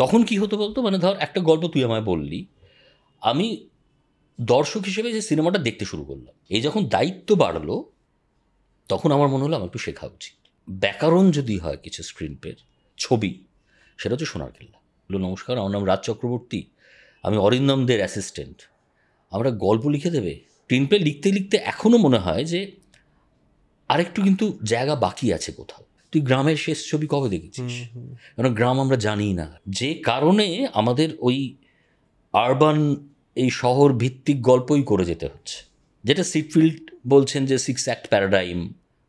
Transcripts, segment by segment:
তখন কি হতো বলতো, মানে ধর একটা গল্প তুই আমায় বললি, আমি দর্শক হিসেবে যে সিনেমাটা দেখতে শুরু করলাম, এই যখন দায়িত্ব বাড়লো তখন আমার মনে হলো আমার একটু শেখা উচিত। ব্যাকরণ যদি হয় কিছু স্ক্রিন প্লের, ছবি, সেটা হচ্ছে সোনার কেল্লা। নমস্কার, আমার নাম রাজ চক্রবর্তী, আমি অরিন্দম দের অ্যাসিস্ট্যান্ট। আমরা গল্প লিখে দেবে। স্ক্রিন প্লে লিখতে লিখতে এখনও মনে হয় যে আরেকটু কিন্তু জায়গা বাকি আছে কোথাও। তুই গ্রামের শেষ ছবি কবে দেখেছিস? কারণ গ্রাম আমরা জানি না, যে কারণে আমাদের ওই আরবান এই শহর ভিত্তিক গল্পই করে যেতে হচ্ছে। যেটা সিটফিল্ড বলছেন যে 6 অ্যাক্ট প্যারাডাইম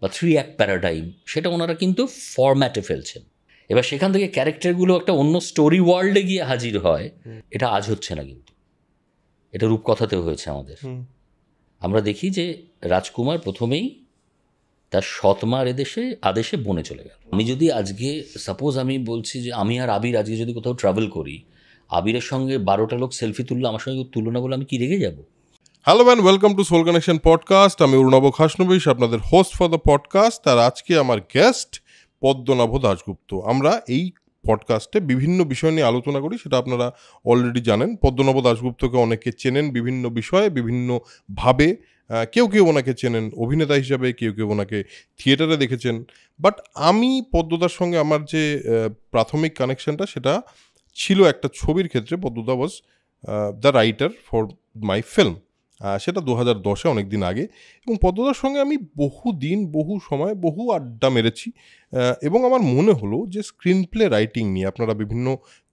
বা 3 অ্যাক্ট প্যারাডাইম, সেটা ওনারা কিন্তু ফরম্যাটে ফেলছেন। এবার সেখান থেকে ক্যারেক্টারগুলো একটা অন্য স্টোরি ওয়ার্ল্ডে গিয়ে হাজির হয়। এটা আজ হচ্ছে না, কিন্তু এটা রূপকথাতেও হয়েছে আমাদের। আমরা দেখি যে রাজকুমার প্রথমেই তার সৎমার আদেশে বনে চলে গেল। আমি যদি আজকে সাপোজ আমি বলছি যে আমি আর আবির আজকে যদি কোথাও ট্রাভেল করি, আবিরের সঙ্গে 12টা লোক সেলফি তুললো, আমার সঙ্গে তুলনা বলে আমি কি রেগে যাব? Hello man, welcome to soul connection podcast. আমি অরুণাভ খাসনবিশ, আপনাদের হোস্ট ফর দ্য পডকাস্ট। আর আজকে আমার গেস্ট পদ্মনাভ দাশগুপ্ত। আমরা এই পডকাস্টে বিভিন্ন বিষয় নিয়ে আলোচনা করি, সেটা আপনারা অলরেডি জানেন। পদ্মনাভ দাশগুপ্তকে অনেকে চেনেন বিভিন্ন বিষয়ে, বিভিন্নভাবে। কেউ কেউ ওনাকে চেনেন অভিনেতা হিসাবে, কেউ কেউ ওনাকে থিয়েটারে দেখেছেন। বাট আমি পদ্মদার সঙ্গে আমার যে প্রাথমিক কানেকশনটা, সেটা ছিল একটা ছবির ক্ষেত্রে। পদ্মদা was the writer for my film. সেটা 2010-এ, অনেক দিন আগে। এবং পদ্মদার সঙ্গে আমি বহুদিন, বহু সময়, বহু আড্ডা মেরেছি। এবং আমার মনে হলো যে স্ক্রিন প্লে রাইটিং নিয়ে আপনারা বিভিন্ন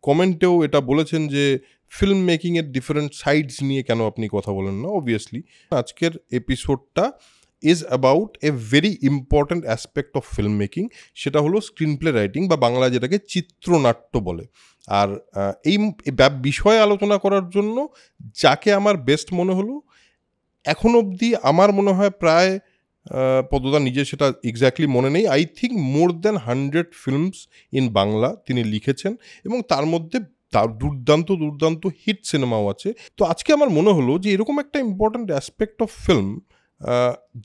কমেন্টেও এটা বলেছেন যে ফিল্ম মেকিংয়ের ডিফারেন্ট সাইডস নিয়ে কেন আপনি কথা বলেন না। অবভিয়াসলি আজকের এপিসোডটা is about a very important aspect of film making, সেটা হলো স্ক্রিন প্লে রাইটিং, বা বাংলা যেটাকে চিত্রনাট্য বলে। আর এই বিষয়ে আলোচনা করার জন্য যাকে আমার বেস্ট মনে হলো, এখন অবধি আমার মনে হয় প্রায়, পদ্মদা নিজে সেটা এক্স্যাক্টলি মনে নেই, I think more than 100 films in Bangla তিনি লিখেছেন, এবং তার মধ্যে তার দুর্দান্ত দুর্দান্ত হিট সিনেমাও আছে। তো আজকে আমার মনে হলো যে এরকম একটা ইম্পর্ট্যান্ট অ্যাসপেক্ট অফ ফিল্ম,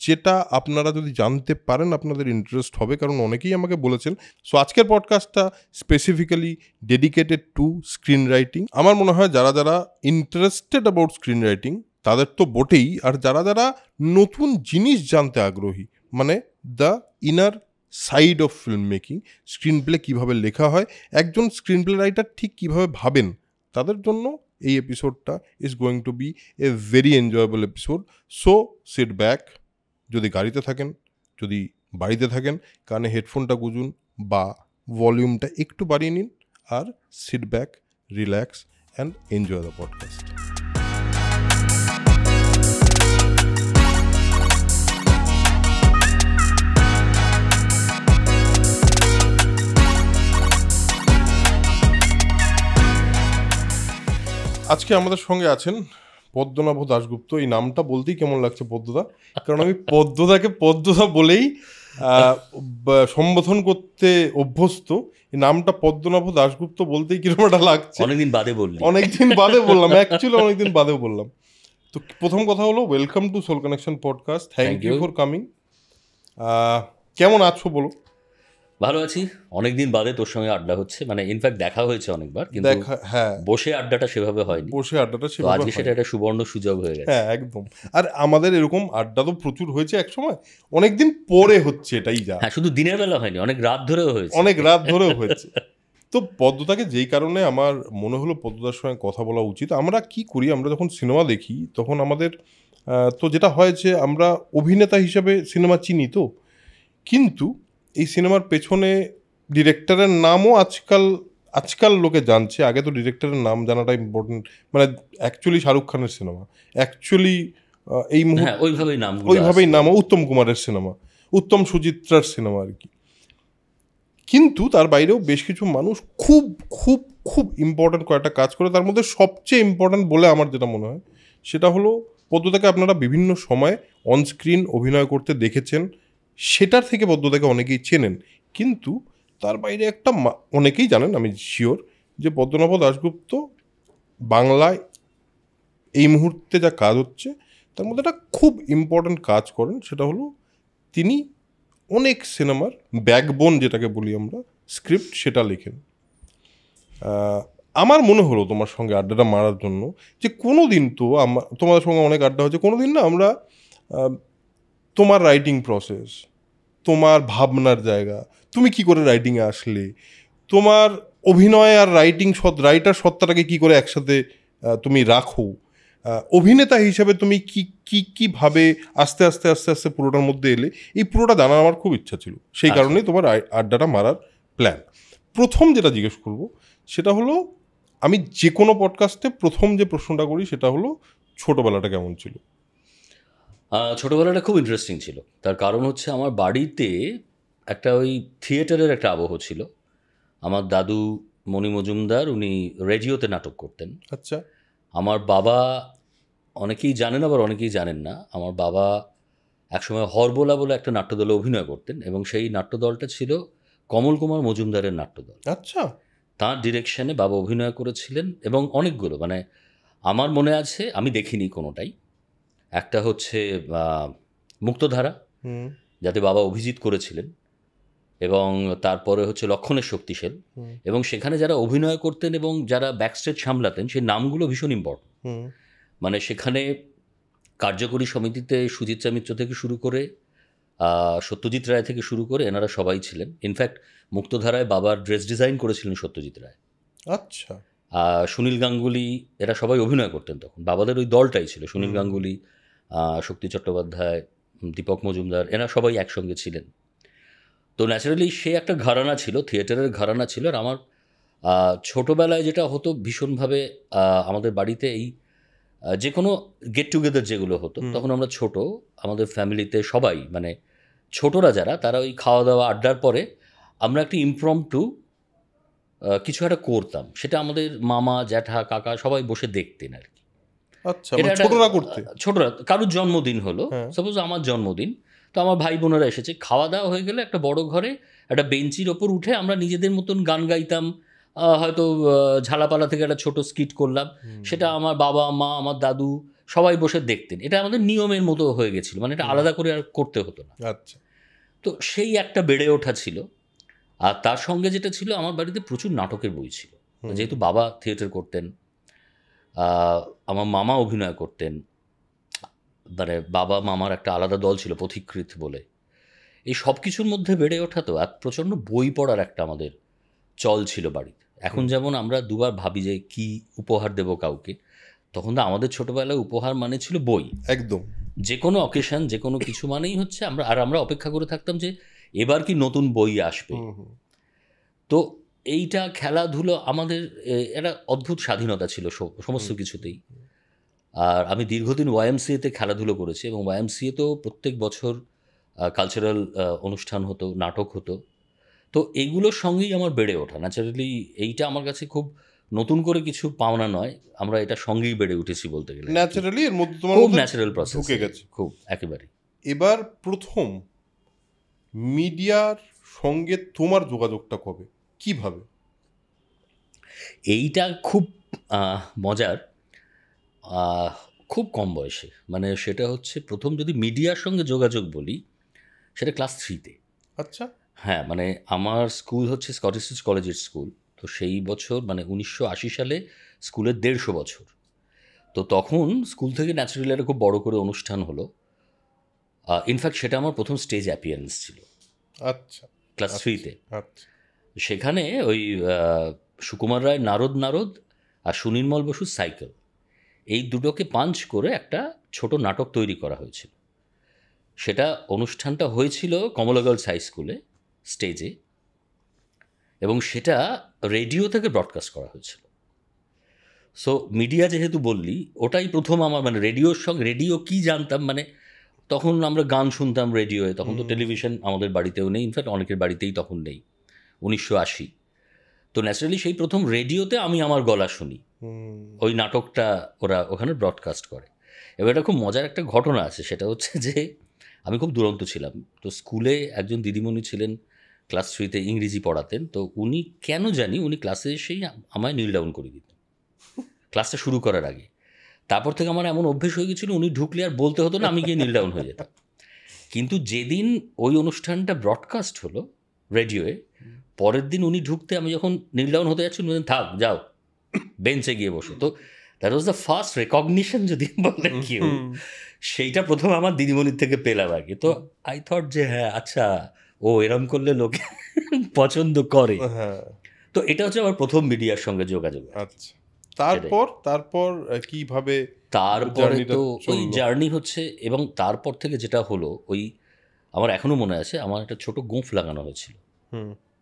যেটা আপনারা যদি জানতে পারেন আপনাদের ইন্টারেস্ট হবে, কারণ অনেকেই আমাকে বলেছেন। সো আজকের পডকাস্টটা specifically dedicated to screen writing. আমার মনে হয় যারা যারা ইন্টারেস্টেড অ্যাবাউট স্ক্রিন রাইটিং তাদের তো বটেই, আর যারা যারা নতুন জিনিস জানতে আগ্রহী, মানে the inner side of film making, screen play কীভাবে লেখা হয়, একজন স্ক্রিন প্লে রাইটার ঠিক কীভাবে ভাবেন, তাদের জন্য এই এপিসোডটা is going to be a very enjoyable episode. So sit back, যদি গাড়িতে থাকেন, যদি বাড়িতে থাকেন, কানে হেডফোনটা গুঁজুন বা ভলিউমটা একটু বাড়িয়ে নিন, আর sit back, relax and enjoy the podcast. আজকে আমাদের সঙ্গে আছেন পদ্মনাভ দাশগুপ্ত। এই নামটা বলতেই কেমন লাগছে পদ্মদা, কারণ আমি পদ্মদাকে পদ্মদা বলেই সম্বোধন করতে অভ্যস্ত। এই নামটা পদ্মনাভ দাশগুপ্ত বলতেই কিরকম একটা লাগছে। অনেকদিন বাদে বললাম, অ্যাকচুয়ালি অনেকদিন বাদেও বললাম। তো প্রথম কথা হলো, welcome to soul connection podcast. Thank you for coming. কেমন আছো বলো? ভালো আছি। অনেকদিন বাদে তোর সঙ্গে আড্ডা হচ্ছে, মানে ইনফ্যাক্ট দেখা হয়েছে অনেকবার, কিন্তু হ্যাঁ, বসে আড্ডাটা সেভাবে হয়নি। আজকে সেটা একটা সুবর্ণ সুযোগ হয়ে গেছে। হ্যাঁ, একদম। আর আমাদের এরকম আড্ডা তো প্রচুর হয়েছে এক সময়, অনেকদিন পরে হচ্ছে, এটাই যা। হ্যাঁ, শুধু দিনের বেলা হয়নি, অনেক রাত ধরেও হয়েছে। তো পদ্মদাকে যেই কারণে আমার মনে হলো পদ্মদার সঙ্গে কথা বলা উচিত। আমরা কি করি, আমরা যখন সিনেমা দেখি তখন আমাদের তো যেটা হয় যে আমরা অভিনেতা হিসেবে সিনেমা চিনি, তো কিন্তু এই সিনেমার পেছনে ডিরেক্টরের নামও আজকাল লোকে জানছে। আগে তো ডিরেক্টরের নাম জানাটা ইম্পর্টেন্ট, মানে অ্যাকচুয়ালি শাহরুখ খানের সিনেমা, অ্যাকচুয়ালি এই মুহূর্তে ওইভাবেই নাম উত্তম কুমারের সিনেমা, উত্তম সুচিত্রার সিনেমা আর কি। কিন্তু তার বাইরেও বেশ কিছু মানুষ খুব খুব খুব ইম্পর্ট্যান্ট কয়েকটা কাজ করে। তার মধ্যে সবচেয়ে ইম্পর্ট্যান্ট বলে আমার যেটা মনে হয়, সেটা হলো পদ্মদাকে আপনারা বিভিন্ন সময় অনস্ক্রিন অভিনয় করতে দেখেছেন, সেটার থেকে পদ্মদাকে অনেকেই চেনেন। কিন্তু তার বাইরে একটা অনেকেই জানেন, আমি শিওর, যে পদ্মনাভ দাশগুপ্ত বাংলায় এই মুহূর্তে যা কাজ হচ্ছে তার মধ্যে একটা খুব ইম্পর্ট্যান্ট কাজ করেন। সেটা হলো তিনি অনেক সিনেমার ব্যাকবোন, যেটাকে বলি আমরা স্ক্রিপ্ট, সেটা লেখেন। আমার মনে হলো তোমার সঙ্গে আড্ডাটা মারার জন্য যে কোনো দিন তো তোমাদের সঙ্গে অনেক আড্ডা হচ্ছে, কোনো দিন না আমরা তোমার রাইটিং প্রসেস, তোমার ভাবনার জায়গা, তুমি কি করে রাইটিংয়ে আসলে, তোমার অভিনয় আর রাইটার সত্তাটাকে কি করে একসাথে তুমি রাখো, অভিনেতা হিসেবে তুমি কিভাবে আস্তে আস্তে আস্তে আস্তে পুরোটার মধ্যে এলে, এই পুরোটা জানার আমার খুব ইচ্ছা ছিল। সেই কারণেই তোমার আড্ডাটা মারার প্ল্যান। প্রথম যেটা জিজ্ঞেস করব সেটা হলো, আমি যে কোনো পডকাস্টে প্রথম যে প্রশ্নটা করি সেটা হলো, ছোটোবেলাটা কেমন ছিল? ছোটোবেলাটা খুব ইন্টারেস্টিং ছিল। তার কারণ হচ্ছে আমার বাড়িতে একটা ওই থিয়েটারের একটা আবহ ছিল। আমার দাদু মণি মজুমদার, উনি রেডিওতে নাটক করতেন। আচ্ছা। আমার বাবা, অনেকেই জানেন আবার অনেকেই জানেন না, আমার বাবা একসময় হরবোলা বলে একটা নাট্যদলে অভিনয় করতেন, এবং সেই নাট্যদলটা ছিল কমল কুমার মজুমদারের নাট্যদল। আচ্ছা। তাঁর ডিরেকশনে বাবা অভিনয় করেছিলেন, এবং অনেকগুলো, মানে আমার মনে আছে, আমি দেখিনি কোনোটাই। একটা হচ্ছে মুক্তধারা, যাতে বাবা অভিজিৎ করেছিলেন, এবং তারপরে হচ্ছে লক্ষণের শক্তিশাল, এবং সেখানে যারা অভিনয় করতেন এবং যারা ব্যাকস্টেজ সামলাতেন সেই নামগুলো ভীষণ ইম্পর্টেন্ট। মানে সেখানে কার্যকরী সমিতিতে সুচিত্রা মিত্র থেকে শুরু করে সত্যজিৎ রায় থেকে শুরু করে এনারা সবাই ছিলেন। ইনফ্যাক্ট মুক্তধারায় বাবার ড্রেস ডিজাইন করেছিলেন সত্যজিৎ রায়। আচ্ছা। সুনীল গাঙ্গুলি, এরা সবাই অভিনয় করতেন তখন। বাবাদের ওই দলটাই ছিল, সুনীল গাঙ্গুলি, শক্তি চট্টোপাধ্যায়, দীপক মজুমদার, এরা সবাই একসঙ্গে ছিলেন। তো ন্যাচারালি সে একটা ঘরানা ছিল, থিয়েটারের ঘরানা ছিল। আর আমার ছোটোবেলায় যেটা হতো ভীষণভাবে, আমাদের বাড়িতে এই যে কোনো গেট টুগেদার যেগুলো হতো, তখন আমরা ছোট, আমাদের ফ্যামিলিতে সবাই, মানে ছোটরা যারা, তারা ওই খাওয়া দাওয়া আড্ডার পরে আমরা একটা ইমপ্রম্পটু কিছু একটা করতাম। সেটা আমাদের মামা, জ্যাঠা, কাকা সবাই বসে দেখতেন আর কি। আচ্ছা, ছোটরা করতে, ছোটরা, কারোর জন্মদিন হলো, সাপোজ আমার জন্মদিন, তো আমার ভাই বোনেরা এসেছে, খাওয়া দাওয়া হয়ে গেলে একটা বড় ঘরে একটা বেঞ্চির ওপর উঠে আমরা নিজেদের মতন গান গাইতাম, হয়তো ঝালাপালা থেকে একটা ছোট স্কিট করলাম, সেটা আমার বাবা মা আমার দাদু সবাই বসে দেখতেন। এটা আমাদের নিয়মের মতো হয়ে গেছিল, মানে এটা আলাদা করে আর করতে হতো না। আচ্ছা। তো সেই একটা বেড়ে ওঠা ছিল। আর তার সঙ্গে যেটা ছিল, আমার বাড়িতে প্রচুর নাটকের বই ছিল, যেহেতু বাবা থিয়েটার করতেন, আমার মামা অভিনয় করতেন, মানে বাবা মামার একটা আলাদা দল ছিল পথিকৃৎ বলে। এই সব কিছুর মধ্যে বেড়ে ওঠা তো, আর প্রচণ্ড বই পড়ার একটা আমাদের চল ছিল বাড়িতে। এখন যেমন আমরা দুবার ভাবি যে কি উপহার দেব কাউকে, তখন তো আমাদের ছোটোবেলায় উপহার মানে ছিল বই। একদম, যে কোনো অকেশন, যে কোনো কিছু মানেই হচ্ছে আমরা অপেক্ষা করে থাকতাম যে এবার কি নতুন বই আসবে। তো এইটা, খেলাধুলো, আমাদের একটা অদ্ভুত স্বাধীনতা ছিল সমস্ত কিছুতেই। আর আমি দীর্ঘদিন ওয়াইএমসিএতে খেলাধুলো করেছি, এবং ওয়াইএমসিএতেও প্রত্যেক বছর কালচারাল অনুষ্ঠান হতো, নাটক হতো। তো এইগুলোর সঙ্গেই আমার বেড়ে ওঠা। ন্যাচারালি এইটা আমার কাছে খুব নতুন করে কিছু পাওনা নয়, আমরা এটা সঙ্গেই বেড়ে উঠেছি বলতে গেলে। ন্যাচারালি এর মধ্যে তোমার খুব ন্যাচারাল প্রসেস ঢুকে গেছে, খুব একেবারে। এবার প্রথম মিডিয়ার সঙ্গে তোমার যোগাযোগটা কবে, কিভাবে? এইটা খুব মজার, খুব কম বয়সে, মানে সেটা হচ্ছে প্রথম যদি মিডিয়ার সঙ্গে যোগাযোগ বলি, সেটা ক্লাস 3-তে। আচ্ছা। হ্যাঁ, মানে আমার স্কুল হচ্ছে স্কটিশ কলেজের স্কুল। তো সেই বছর, মানে 1980 সালে স্কুলের 150 বছর। তো তখন স্কুল থেকে ন্যাচারালি একটা খুব বড় করে অনুষ্ঠান হলো। ইনফ্যাক্ট সেটা আমার প্রথম স্টেজ অ্যাপিয়ারেন্স ছিল। আচ্ছা। ক্লাস 3-তে। আচ্ছা। সেখানে ওই সুকুমার রায় নারদ আর সুনির্মল বসুর সাইকেল, এই দুটোকে পাঞ্চ করে একটা ছোট নাটক তৈরি করা হয়েছিল। সেটা অনুষ্ঠানটা হয়েছিল কমলা গার্লস হাই স্কুলে স্টেজে, এবং সেটা রেডিও থেকে ব্রডকাস্ট করা হয়েছিল। সো মিডিয়া যেহেতু বললি, ওটাই প্রথম আমার, মানে রেডিওর সঙ্গে, রেডিও কি জানতাম, মানে তখন আমরা গান শুনতাম রেডিওয়ে, তখন তো টেলিভিশন আমাদের বাড়িতেও নেই, ইনফ্যাক্ট অনেকের বাড়িতেই তখন নেই, 1980। তো ন্যাচারালি সেই প্রথম রেডিওতে আমি আমার গলা শুনি, ওই নাটকটা ওরা ওখানে ব্রডকাস্ট করে। এবার এটা খুব মজার একটা ঘটনা আছে, সেটা হচ্ছে যে আমি খুব দুরন্ত ছিলাম। তো স্কুলে একজন দিদিমণি ছিলেন, ক্লাস 3-তে ইংরেজি পড়াতেন। তো উনি কেন জানি, উনি ক্লাসে এসেই আমায় নীল ডাউন করে দিতেন ক্লাসটা শুরু করার আগে। তারপর থেকে আমার এমন অভ্যেস হয়ে গেছিলো, উনি ঢুকলে আর বলতে হতো না, আমি গিয়ে নীল ডাউন হয়ে যেতাম। কিন্তু যেদিন ওই অনুষ্ঠানটা ব্রডকাস্ট হলো রেডিওয়ে, পরের দিন উনি ঢুকতে, আমি যখন নীল ডাউন হতে যাচ্ছি, উনি থাক যাও, বেঞ্চে গিয়ে বসে। তো that was the first recognition যদি বলে কেউ, সেইটা প্রথম আমার দিদিমণির থেকে পেলাম আর কি। তো আই থট যে হ্যাঁ আচ্ছা ও এরম করলে লোকে পছন্দ করে। তো এটা হচ্ছে আমার প্রথম মিডিয়ার সঙ্গে যোগাযোগ। আচ্ছা, তারপর কিভাবে? তারপরে তো ওই জার্নি হচ্ছে, এবং তারপর থেকে যেটা হলো, ওই আমার এখনো মনে আছে আমার একটা ছোট গোঁফ লাগানো হয়েছিল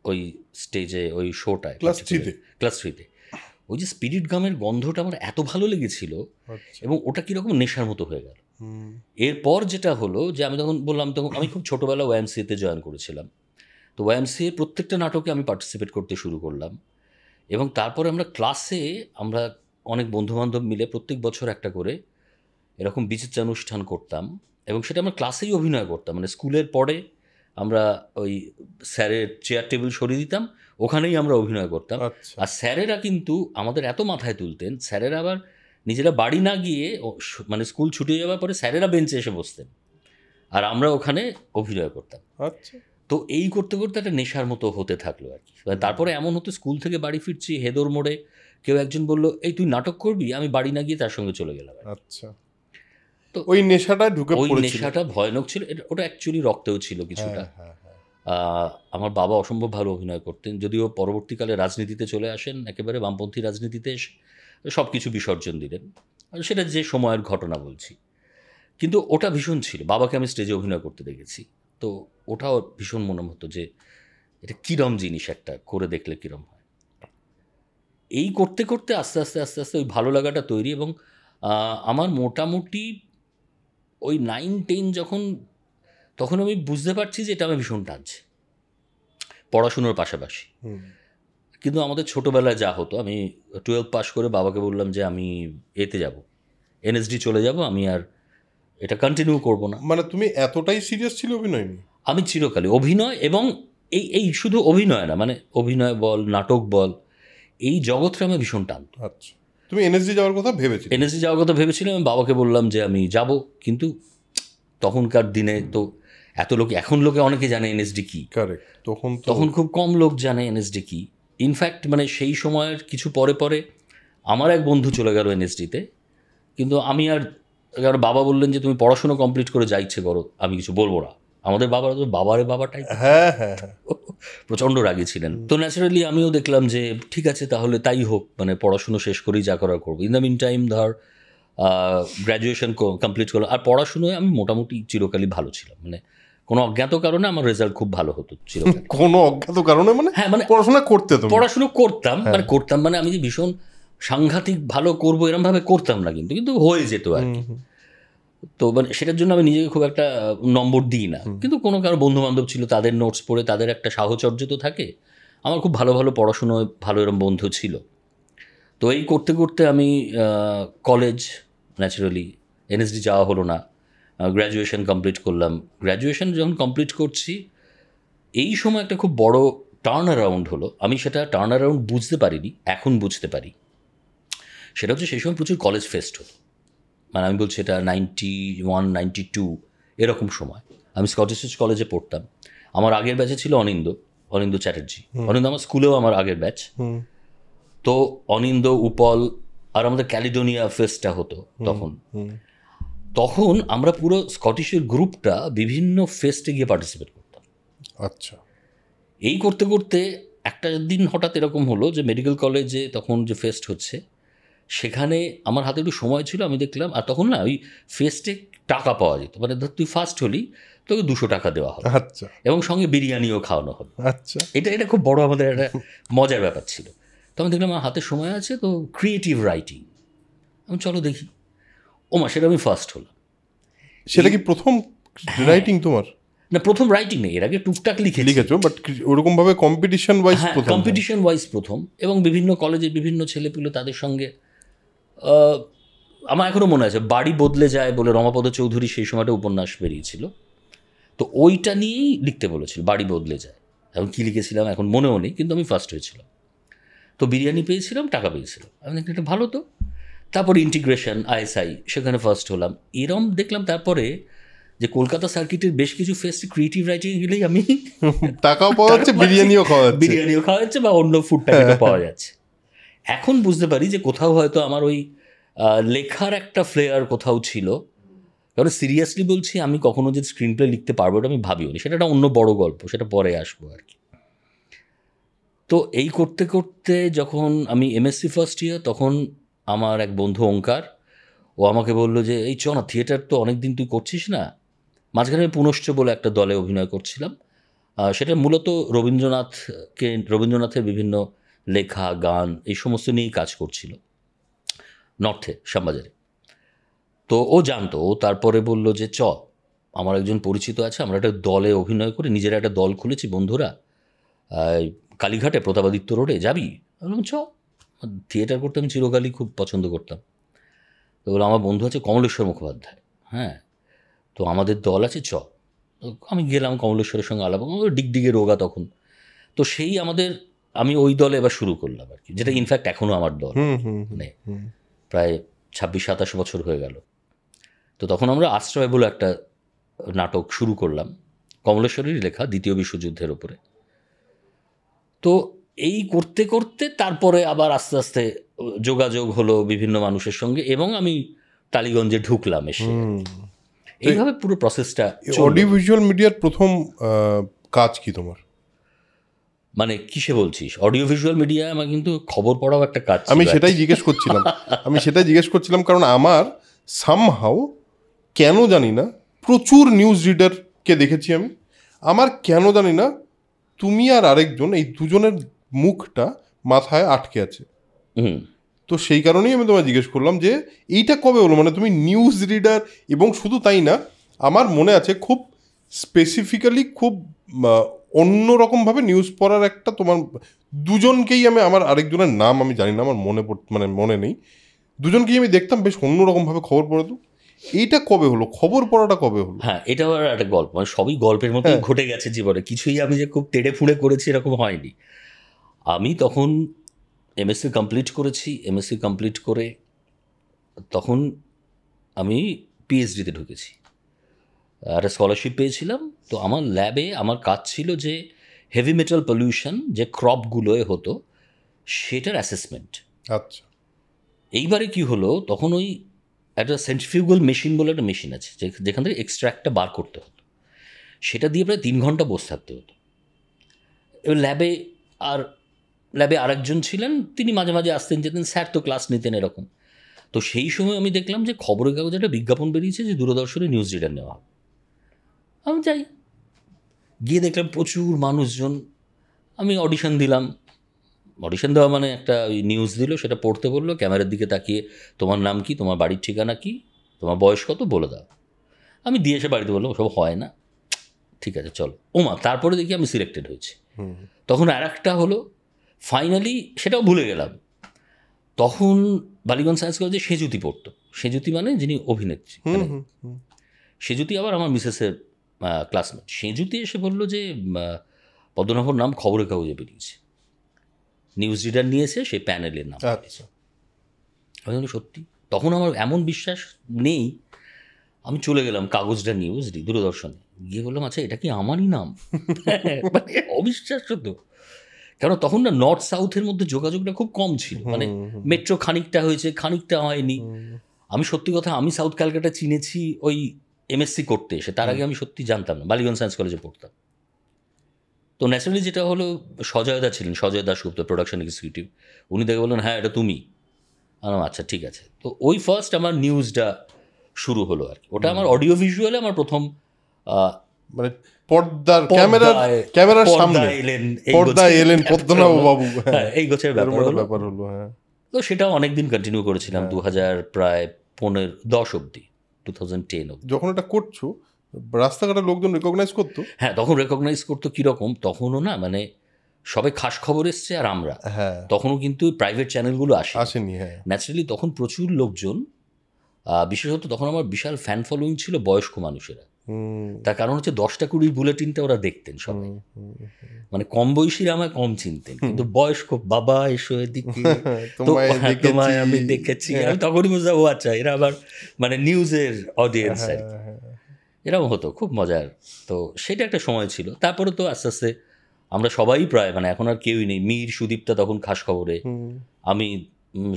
ওই স্টেজে, ওই শোটায়, ক্লাস 3-তে। ওই যে স্পিরিট গামের গন্ধটা আমার এত ভালো লেগেছিল, এবং ওটা কীরকম নেশার মতো হয়ে গেল। এরপর যেটা হলো যে আমি তখন বললাম, তখন আমি খুব ছোটোবেলা ওয়াইএমসিএতে জয়েন করেছিলাম। তো ওয়াইএমসিএ প্রত্যেকটা নাটকে আমি পার্টিসিপেট করতে শুরু করলাম, এবং তারপরে আমরা ক্লাসে আমরা অনেক বন্ধুবান্ধব মিলে প্রত্যেক বছর একটা করে এরকম বিচিত্রা অনুষ্ঠান করতাম, এবং সেটা আমরা ক্লাসেই অভিনয় করতাম। মানে স্কুলের পরে আমরা ওই স্যারের চেয়ার টেবিল সরিয়ে দিতাম, ওখানেই আমরা অভিনয় করতাম। আর স্যারেরা কিন্তু আমাদের এত মাথায় তুলতেন, স্যারেরা আবার নিজেরা বাড়ি না গিয়ে মানে স্কুল ছুটে যাওয়ার পরে স্যারেরা বেঞ্চে এসে বসতেন, আর আমরা ওখানে অভিনয় করতাম। তো এই করতে করতে একটা নেশার মতো হতে থাকলো আর কি। তারপরে এমন হতো, স্কুল থেকে বাড়ি ফিরছি, হেদর মোড়ে কেউ একজন বললো এই তুই নাটক করবি, আমি বাড়ি না গিয়ে তার সঙ্গে চলে গেলাম। আচ্ছা, তো ওই নেশাটা ঢুকে পড়েছিল। ওই নেশাটা ভয়ানক ছিল, ওটা অ্যাকচুয়ালি রক্তেও ছিল কিছুটা। আমার বাবা অসম্ভব ভালো অভিনয় করতেন, যদিও পরবর্তীকালে রাজনীতিতে চলে আসেন, একেবারে বামপন্থী রাজনীতিতে এসে সব কিছু বিসর্জন দিলেন, সেটা যে সময়ের ঘটনা বলছি। কিন্তু ওটা ভীষণ ছিল, বাবাকে আমি স্টেজে অভিনয় করতে দেখেছি, তো ওটাও ভীষণ মনে হতো যে এটা কীরম জিনিস, একটা করে দেখলে কীরম হয়। এই করতে করতে আস্তে আস্তে আস্তে আস্তে ওই ভালো লাগাটা তৈরি, এবং আমার মোটামুটি ওই 9-10 যখন, তখন আমি বুঝতে পারছি যে এটা আমি ভীষণ টানছে পড়াশুনোর পাশাপাশি। কিন্তু আমাদের ছোটোবেলায় যা হতো, আমি 12 পাস করে বাবাকে বললাম যে আমি এতে যাব, এনএসডি চলে যাব, আমি আর এটা কন্টিনিউ করব না। মানে তুমি এতটাই সিরিয়াস ছিল অভিনয় নিয়ে? আমি চিরকালই অভিনয়, এবং এই শুধু অভিনয় না, মানে অভিনয় বল, নাটক বল, এই জগৎটা আমি ভীষণ টানত। আচ্ছা, তুমি এনএসডি যাওয়ার কথা ভেবেছিলে? এনএসডি যাওয়ার কথা ভেবেছিলাম, আমি বাবাকে বললাম যে আমি যাব, কিন্তু তখনকার দিনে তো এত লোক, এখন লোকে অনেকে জানে এনএসডি কী, তখন খুব কম লোক জানে এনএসডি কী। ইনফ্যাক্ট মানে সেই সময়ের কিছু পরে পরে আমার এক বন্ধু চলে গেল এনএসডিতে, কিন্তু আমি আর, কারণ বাবা বললেন যে তুমি পড়াশুনো কমপ্লিট করে যা ইচ্ছে করো, আমি কিছু বলবো না। আমাদের বাবারা তো বাবাটাই প্রচণ্ড রাগী ছিলেন। তো ন্যাচারালি আমিও দেখলাম যে ঠিক আছে তাহলে তাই হোক, মানে পড়াশুনো শেষ করেই যা করার করবো। ইন দ্য মিন টাইম ধর গ্র্যাজুয়েশন কমপ্লিট করলাম, আর পড়াশুনোয় আমি মোটামুটি চিরকালই ভালো ছিলাম, মানে কোনো অজ্ঞাত কারণে আমার রেজাল্ট খুব ভালো হতো চিরকাল। কোনো অজ্ঞাত কারণে? মানে হ্যাঁ, মানে পড়াশোনা করতাম মানে আমি যে ভীষণ সাংঘাতিক ভালো করবো এরমভাবে করতাম না, কিন্তু হয়ে যেত আর কি। তো মানে সেটার জন্য আমি নিজেকে খুব একটা নম্বর দিই না, কিন্তু কোনো কারো বন্ধু বান্ধব ছিল, তাদের নোটস পড়ে তাদের একটা সাহচর্য তো থাকে। আমার খুব ভালো ভালো পড়াশুনোয় ভালো এরম বন্ধু ছিল। তো এই করতে করতে আমি কলেজ, ন্যাচারালি এনএসডি যাওয়া হলো না, গ্র্যাজুয়েশন কমপ্লিট করলাম। গ্র্যাজুয়েশন যখন কমপ্লিট করছি, এই সময় একটা খুব বড় টার্ন অ্যারাউন্ড হলো। আমি সেটা টার্ন অ্যারাউন্ড বুঝতে পারিনি, এখন বুঝতে পারি। সেটা হচ্ছে সেই সময় প্রচুর কলেজ ফেস্ট হতো, মানে আমি বলছি এটা 91-92 এরকম সময়। আমি স্কটিশ কলেজে পড়তাম, আমার আগের ব্যাচে ছিল অনিন্দ চ্যাটার্জি। অনিন্দ আমার স্কুলেও আমার আগের ব্যাচ। তো অনিন্দ, উপল, আর আমাদের ক্যালিডোনিয়া ফেস্টটা হতো তখন আমরা পুরো স্কটিশের গ্রুপটা বিভিন্ন ফেস্টে গিয়ে পার্টিসিপেট করতাম। আচ্ছা, এই করতে করতে একটা দিন হঠাৎ এরকম হলো যে মেডিকেল কলেজে তখন যে ফেস্ট হচ্ছে, সেখানে আমার হাতে একটু সময় ছিল, আমি দেখলাম। আর তখন না ওই ফেস্টে টাকা পাওয়া যেত, মানে ধর তুই ফার্স্ট হলি তোকে 200 টাকা দেওয়া হবে, আচ্ছা, এবং সঙ্গে বিরিয়ানিও খাওয়ানো হবে। আচ্ছা, এটা খুব বড় আমাদের একটা মজার ব্যাপার ছিল। তো আমি দেখলাম আমার হাতে সময় আছে, তো ক্রিয়েটিভ রাইটিং, আমি চলো দেখি। সেটা আমি ফার্স্ট হলাম। সেটা কি প্রথম রাইটিং তোমার? না, প্রথম রাইটিং নেই, এর আগে টুকটাক লিখেছো, বাট ওরকমভাবে কম্পিটিশন ওয়াইজ প্রথম, এবং বিভিন্ন কলেজের বিভিন্ন ছেলেপুলে তাদের সঙ্গে। আমার এখনও মনে আছে বাড়ি বদলে যায় বলে রমাপদ চৌধুরী সেই সময়টা উপন্যাস বেরিয়েছিল, তো ওইটা নিয়েই লিখতে বলেছিল, বাড়ি বদলে যায়। এখন কী লিখেছিলাম এখন মনেও নেই, কিন্তু আমি ফার্স্ট হয়েছিলাম। তো বিরিয়ানি পেয়েছিলাম, টাকা পেয়েছিলাম, আমি দেখলাম এটা ভালো। তো তারপর ইন্টিগ্রেশন, আইএসআই, সেখানে ফার্স্ট হলাম। এরম দেখলাম তারপরে যে কলকাতা সার্কিটের বেশ কিছু ফেস্ট ক্রিয়েটিভ রাইটিং গেলেই আমি টাকাও পাওয়া যাচ্ছে, বিরিয়ানিও খাওয়া যাচ্ছে বা অন্য ফুড প্যাকেটও পাওয়া যাচ্ছে। এখন বুঝতে পারি যে কোথাও হয়তো আমার ওই লেখার একটা ফ্লেয়ার কোথাও ছিল। কারণ সিরিয়াসলি বলছি, আমি কখনো যে স্ক্রিন প্লে লিখতে পারবো এটা আমি ভাবিও নি, সেটা একটা অন্য বড় গল্প, সেটা পরে আসবো আর কি। তো এই করতে করতে যখন আমি এমএসসি ফার্স্ট ইয়ার, তখন আমার এক বন্ধু ওঙ্কার, ও আমাকে বললো যে এই চ না, থিয়েটার তো অনেক দিন তুই করছিস না। মাঝখানে আমি পুনশ্চ বলে একটা দলে অভিনয় করছিলাম, সেটা মূলত রবীন্দ্রনাথের বিভিন্ন লেখা, গান, এই সমস্ত নিয়েই কাজ করছিল নর্থে, শ্যামবাজারে। তো ও জানতো, ও তারপরে বলল যে চ, আমার একজন পরিচিত আছে, আমরা একটা দলে অভিনয় করি, নিজেরা একটা দল খুলেছি বন্ধুরা, কালীঘাটে প্রতাপাদিত্য রোডে, যাবি? আমি বললাম চ। থিয়েটার করতে আমি চিরকালই খুব পছন্দ করতাম। তো বললো আমার বন্ধু আছে কমলেশ্বর মুখোপাধ্যায়, হ্যাঁ, তো আমাদের দল আছে, চ। তো আমি গেলাম, কমলেশ্বরের সঙ্গে আলাপ, ডিগডিগে রোগা তখন। তো সেই আমি ওই দলে এবার শুরু করলাম আর কি, যেটা ইনফ্যাক্ট এখনও আমার দল, মানে প্রায় 26-27 বছর হয়ে গেল। তো তখন আমরা আশ্রয় বলে একটা নাটক শুরু করলাম, কমলেশ্বরেরই লেখা, দ্বিতীয় বিশ্বযুদ্ধের ওপরে। তো এই করতে করতে তারপরে আবার আস্তে আস্তে যোগাযোগ হলো বিভিন্ন মানুষের সঙ্গে, এবং আমি টালিগঞ্জে ঢুকলাম এসে। এইভাবে পুরো প্রসেসটা। অডিও ভিজুয়াল মিডিয়ার প্রথম কাজ কি তোমার? মানে কিসে বলছিস? অডিও ভিজুয়াল মিডিয়া আমার কিন্তু খবর পড়াও একটা কাজ। আমি সেটাই জিজ্ঞেস করছিলাম কারণ আমার সামহাও কেন জানি না প্রচুর নিউজ রিডারকে দেখেছি আমি, আমার কেন জানি না তুমি আর আরেকজন, এই দুজনের মুখটা মাথায় আটকে আছে। তো সেই কারণেই আমি তোমায় জিজ্ঞেস করলাম যে এইটা কবে হলো, মানে তুমি নিউজ রিডার, এবং শুধু তাই না, আমার মনে আছে খুব স্পেসিফিক্যালি খুব অন্যরকমভাবে নিউজ পড়ার একটা তোমার, দুজনকেই আমার আরেকজনের নাম আমি জানি না, আমার মনে নেই, দুজনকেই আমি দেখতাম বেশ অন্যরকমভাবে খবর পড়ে। তো এইটা কবে হলো, খবর পড়াটা কবে হলো? হ্যাঁ, এটা আবার একটা গল্প, মানে সবই গল্পের মতোই ঘটে গেছে জীবনে, কিছুই আমি যে খুব তেড়ে ফুঁড়ে করেছি এরকম হয়নি। আমি তখন এমএসসি কমপ্লিট করেছি, এমএসসি কমপ্লিট করে তখন আমি পিএইচডিতে ঢুকেছি, একটা স্কলারশিপ পেয়েছিলাম। তো আমার ল্যাবে আমার কাজ ছিল যে হেভি মেটাল পলিউশন যে ক্রপগুলোয় হতো সেটার অ্যাসেসমেন্ট। আচ্ছা। এইবারে কি হলো, তখন ওই একটা সেন্ট্রিফিউগাল মেশিন বলে একটা মেশিন আছে, যেখান থেকে এক্সট্র্যাক্টটা বার করতে হতো, সেটা দিয়ে প্রায় 3 ঘন্টা বসে থাকতে হতো। এবার ল্যাবে আরেকজন ছিলেন, তিনি মাঝে মাঝে আসতেন যেতেন, স্যার তো ক্লাস নিতেন এরকম। তো সেই সময় আমি দেখলাম যে খবরের কাগজে একটা বিজ্ঞাপন বেরিয়েছে যে দূরদর্শনে নিউজ রিডার নেওয়া হবে। আমি যাই, গিয়ে দেখলাম প্রচুর মানুষজন। আমি অডিশন দিলাম। অডিশন দেওয়া মানে একটা ওই নিউজ দিল, সেটা পড়তে বললো, ক্যামেরার দিকে তাকিয়ে তোমার নাম কি, তোমার বাড়ির ঠিকানা কি, তোমার বয়স কত বলে দাও। আমি দিয়ে এসে বাড়িতে বললাম সব হয় না, ঠিক আছে চলো। ওমা, তারপরে দেখি আমি সিলেক্টেড হয়েছি। তখন আর একটা হলো, ফাইনালি সেটাও ভুলে গেলাম। তখন বালিগঞ্জ সায়েন্স কলেজে সেজুতি পড়তো, সেজুতি মানে যিনি অভিনেত্রী, সেজুতি আবার আমার মিসেসের ক্লাসমেট। সেজুতি এসে বললো যে পদ্মনাভর নাম খবরের কাগজে বেরিয়েছে, নিউজ রিডার নিয়েছে, সেই প্যানেলের নাম। আচ্ছা। আমি সত্যি, তখন আমার এমন বিশ্বাস নেই, আমি চলে গেলাম কাগজটা নিউজ দূরদর্শনে, গিয়ে বললাম আচ্ছা এটা কি আমারই নাম? মানে অবিশ্বাস্য তো, কারণ তখন না নর্থ সাউথের মধ্যে যোগাযোগটা খুব কম ছিল, মানে মেট্রো খানিকটা হয়েছে, খানিকটা হয়নি। আমি সত্যি কথা, আমি সাউথ ক্যালকাটা চিনেছি ওই এমএসসি করতে এসে, তার আগে আমি সত্যি জানতাম না, বালিগঞ্জ সায়েন্স কলেজে পড়তাম। তো ন্যাচারালি যেটা হলো, সজয় দা ছিলেন, সজয় দাশগুপ্ত, প্রোডাকশন এক্সিকিউটিভ, উনি দেখে বললেন হ্যাঁ এটা তুমি। আচ্ছা ঠিক আছে। তো ওই ফার্স্ট আমার নিউজটা শুরু হলো আর কি। ওটা আমার অডিও ভিজুয়ালে আমার প্রথম, মানে ক্যামেরার সামনে এলেন পদ্মনাভ বাবু, এই গোছের ব্যাপার হলো। তো সেটা অনেকদিন কন্টিনিউ করেছিলাম, 2000 প্রায় 10 অবধি, 2010 অবধি। যখন এটা করছো রাস্তাঘাটে লোকজন রেকগনাইজ করতো? হ্যাঁ, তখন রেকগনাইজ করতো। কীরকম, তখনও না মানে সবাই খাস খবর এসছে আর আমরা, তখনও কিন্তু প্রাইভেট চ্যানেলগুলো আসেনি। ন্যাচারালি তখন প্রচুর লোকজন, বিশেষত তখন আমার বিশাল ফ্যান ফলোয়িং ছিল বয়স্ক মানুষেরা। তার কারণ হচ্ছে 10টা-20 বুলেটিনটা ওরা দেখতেন সবাই, মানে কম বয়সীরা আমায় কম চিনতেন, কিন্তু বয়স্ক বাবা এসো এদিকে, তোমায় আমি দেখেছি, আমি তখনই বুঝলাম ও আচ্ছা এরা আবার মানে নিউজের অডিয়েন্স আর কি। এরকম হতো, খুব মজার। তো সেটা একটা সময় ছিল। তারপরে তো আস্তে আস্তে আমরা সবাই প্রায়, মানে এখন আর কেউই নেই, মীর সুদীপ্তা তখন খাস খবরে, আমি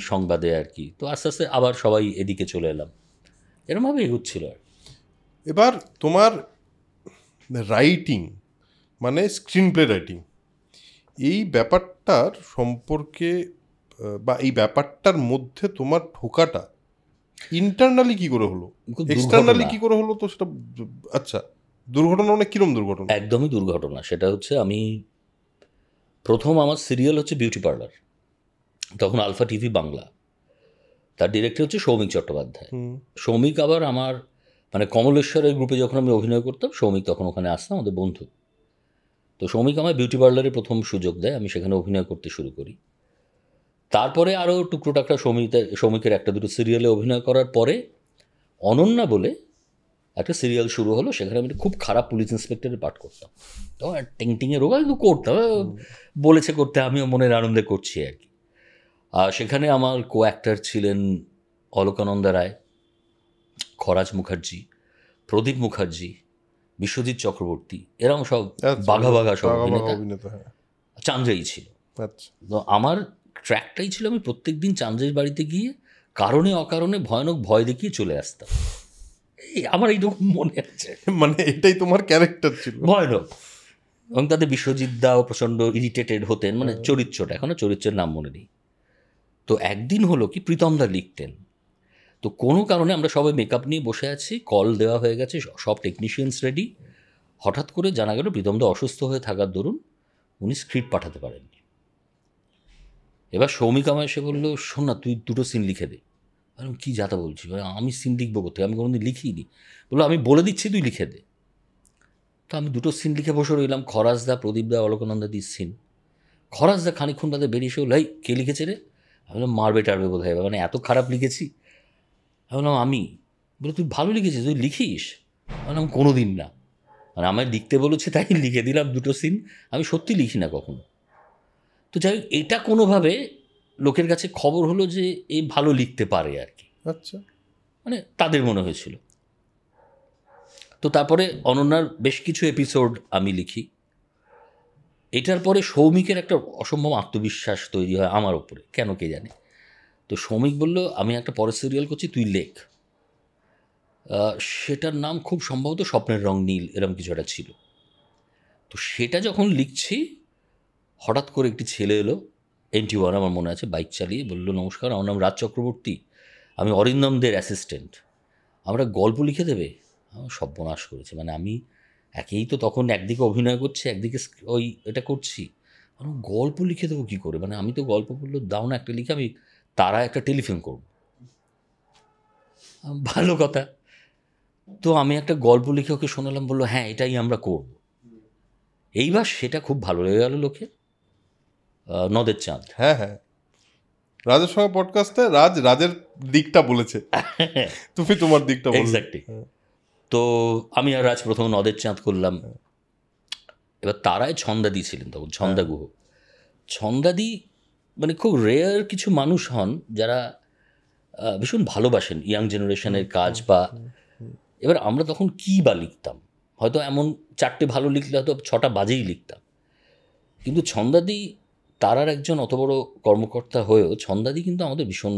সংবাদে আর কি। তো আস্তে আস্তে আবার সবাই এদিকে চলে এলাম, এরমভাবে এগোচ্ছিল আর। এবার তোমার রাইটিং মানে স্ক্রিন প্লে রাইটিং, এই ব্যাপারটার সম্পর্কে বা এই ব্যাপারটার মধ্যে তোমার ঢোকাটা ইন্টারনালি কি করে হলো, খুব এক্সটার্নালি দুর্ঘটনা। কি করে হলো, তো সেটা আচ্ছা দুর্ঘটনা মানে কিরম দুর্ঘটনা? একদমই দুর্ঘটনা। সেটা হচ্ছে আমি প্রথম আমার সিরিয়াল হচ্ছে বিউটি পার্লার, তখন আলফা টিভি বাংলা, তার ডিরেক্টর হচ্ছে সৌমিক চট্টোপাধ্যায়। সৌমিক আবার আমার মানে কমলেশ্বরের গ্রুপে যখন আমি অভিনয় করতাম, সৌমিক তখন ওখানে আসতাম, আমাদের বন্ধু। তো সৌমিক আমার বিউটি পার্লারে প্রথম সুযোগ দেয়, আমি সেখানে অভিনয় করতে শুরু করি। তারপরে আরও টুকরো টাকরা সৌমিকের একটা দুটো সিরিয়ালে অভিনয় করার পরে অনন্যা বলে একটা সিরিয়াল শুরু হলো, সেখানে আমি খুব খারাপ পুলিশ ইন্সপেক্টরের পাঠ করতাম। তো টিংটিংয়ের রোগা কিন্তু করতাম, বলেছে করতে, আমিও মনের আনন্দে করছি আর কি। আর সেখানে আমার কো অ্যাক্টার ছিলেন অলকানন্দা রায়, খরাজ মুখার্জি, প্রদীপ মুখার্জি, বিশ্বজিৎ চক্রবর্তী, এরকম সব বাঘা বাঘা সব অভিনেতা, চান্দ্রেই ছিল। তো আমার ট্র্যাকটাই ছিল আমি প্রত্যেক দিন চান্দ্রের বাড়িতে গিয়ে কারণে অকারণে ভয়ানক ভয় দেখিয়ে চলে আসতাম। আমার এইরকম মনে আছে, মানে এটাই তোমার ক্যারেক্টার ছিল, ভয়ানক। এবং তাদের বিশ্বজিৎ দাও প্রচণ্ড ইরিটেটেড হতেন, মানে চরিত্রটা, এখনও চরিত্রের নাম মনে নেই। তো একদিন হলো কি, প্রীতমদা লিখতেন, তো কোনো কারণে আমরা সবাই মেকআপ নিয়ে বসে আছি, কল দেওয়া হয়ে গেছে, সব টেকনিশিয়ানস রেডি। হঠাৎ করে জানা গেল প্রীতমদা অসুস্থ হয়ে থাকার দরুন উনি স্ক্রিপ্ট পাঠাতে পারেননি। এবার সৌমিক আমায় এসে বললো, শোন না, তুই দুটো সিন লিখে দে। আমি কী যাতা বলছি, আমি সিন লিখবো কোথায়, আমি কোনোদিন লিখিনি। বললো আমি বলে দিচ্ছি, তুই লিখে দে। তো আমি দুটো সিন লিখে বসে রইলাম, খরাজদা, প্রদীপদা, অলকানন্দাদির সিন। খরাজদা খানিক্ষণ বাদে বেরিয়ে এসে বললো, এই কে লিখেছে রে? আমি বললাম মারবে টারবে বোধ হয়, মানে এত খারাপ লিখেছি। আমি বললাম আমি। বলে তুই ভালো লিখেছিস, তুই লিখিস? বললাম কোনো দিন না, মানে আমায় লিখতে বলেছে তাই লিখে দিলাম দুটো সিন, আমি সত্যি লিখি না কখনো। তো যাই হোক, এটা কোনোভাবে লোকের কাছে খবর হলো যে এ ভালো লিখতে পারে আর কি, আচ্ছা, মানে তাদের মনে হয়েছিল। তো তারপরে অনন্যার বেশ কিছু এপিসোড আমি লিখি। এটার পরে সৌমিকের একটা অসম্ভব আত্মবিশ্বাস তৈরি হয় আমার ওপরে, কেন কে জানে। তো সৌমিক বলল, আমি একটা পরের সিরিয়াল করছি, তুই লেখ। সেটার নাম খুব সম্ভবত স্বপ্নের রং নীল, এরকম কিছু একটা ছিল। তো সেটা যখন লিখছি, হঠাৎ করে একটি ছেলে এলো, NT1 আমার মনে আছে, বাইক চালিয়ে বলল, নমস্কার, আমার নাম রাজ চক্রবর্তী, আমি অরিন্দমদের অ্যাসিস্ট্যান্ট, আমরা গল্প লিখে দেবে। আমার সর্বনাশ করেছে, মানে আমি একেই তো তখন একদিকে অভিনয় করছি, একদিকে ওই এটা করছি, আমি গল্প লিখে দেবো কী করে, মানে আমি তো গল্প বললো দাও না একটা লিখে, আমি তারা একটা টেলিফিল্ম করব। ভালো কথা। তো আমি একটা গল্প লিখে ওকে শোনালাম, বললো হ্যাঁ এটাই আমরা করব। এইবার সেটা খুব ভালো লেগে গেল লোকে। নদের চাঁদ, হ্যাঁ হ্যাঁ, রাজের সঙ্গে পডকাস্টে রাজের দিকটা বলেছে, তুমি তোমার দিকটা বললে। এক্স্যাক্টলি। তো আমি আর রাজ প্রথম নদের চাঁদ করলাম। এবার তারাই ছন্দাদি ছিলেন তখন, ছন্দা গুহ। ছন্দাদি মানে খুব রেয়ার কিছু মানুষ হন যারা ভীষণ ভালোবাসেন ইয়াং জেনারেশনের কাজ। বা এবার আমরা তখন কী বা লিখতাম, হয়তো এমন 4টে ভালো লিখলে হয়তো 6টা বাজেই লিখতাম, কিন্তু ছন্দাদি, তারার একজন অত বড় কর্মকর্তা হয়েও ছন্দাদি কিন্তু আমাদের ভীষণ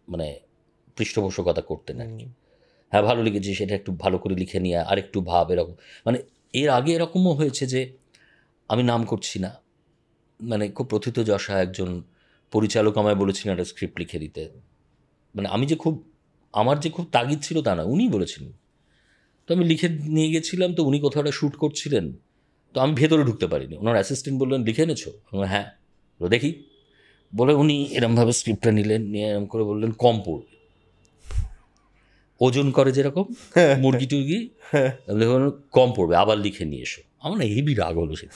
মানে পৃষ্ঠপোষকতা করতেন আর কি। হ্যাঁ ভালো লিখেছি, সেটা একটু ভালো করে লিখে নিয়ে আর একটু ভাব, এরকম। মানে এর আগে এরকমও হয়েছে যে, আমি নাম করছি না, মানে খুব প্রথিতযশা একজন পরিচালক আমায় বলেছিলেন একটা স্ক্রিপ্ট লিখে দিতে, মানে আমি যে খুব, আমার যে খুব তাগিদ ছিল তা না, উনিই বলেছিলেন। তো আমি লিখে নিয়ে গেছিলাম, তো উনি কোথাও একটা শ্যুট করছিলেন, তো আমি ভেতরে ঢুকতে পারিনি। ওনার অ্যাসিস্ট্যান্ট বললেন, লিখে এনেছো? হ্যাঁ। দেখি, বলে উনি এরমভাবে স্ক্রিপ্টটা নিলেন, নিয়ে এরম করে বললেন কম পড়বে, ওজন করে যেরকম মুরগি টুরগি, দেখুন কম পড়বে, আবার লিখে নিয়ে এসো। আমার না হেভি রাগ হলো সেটা,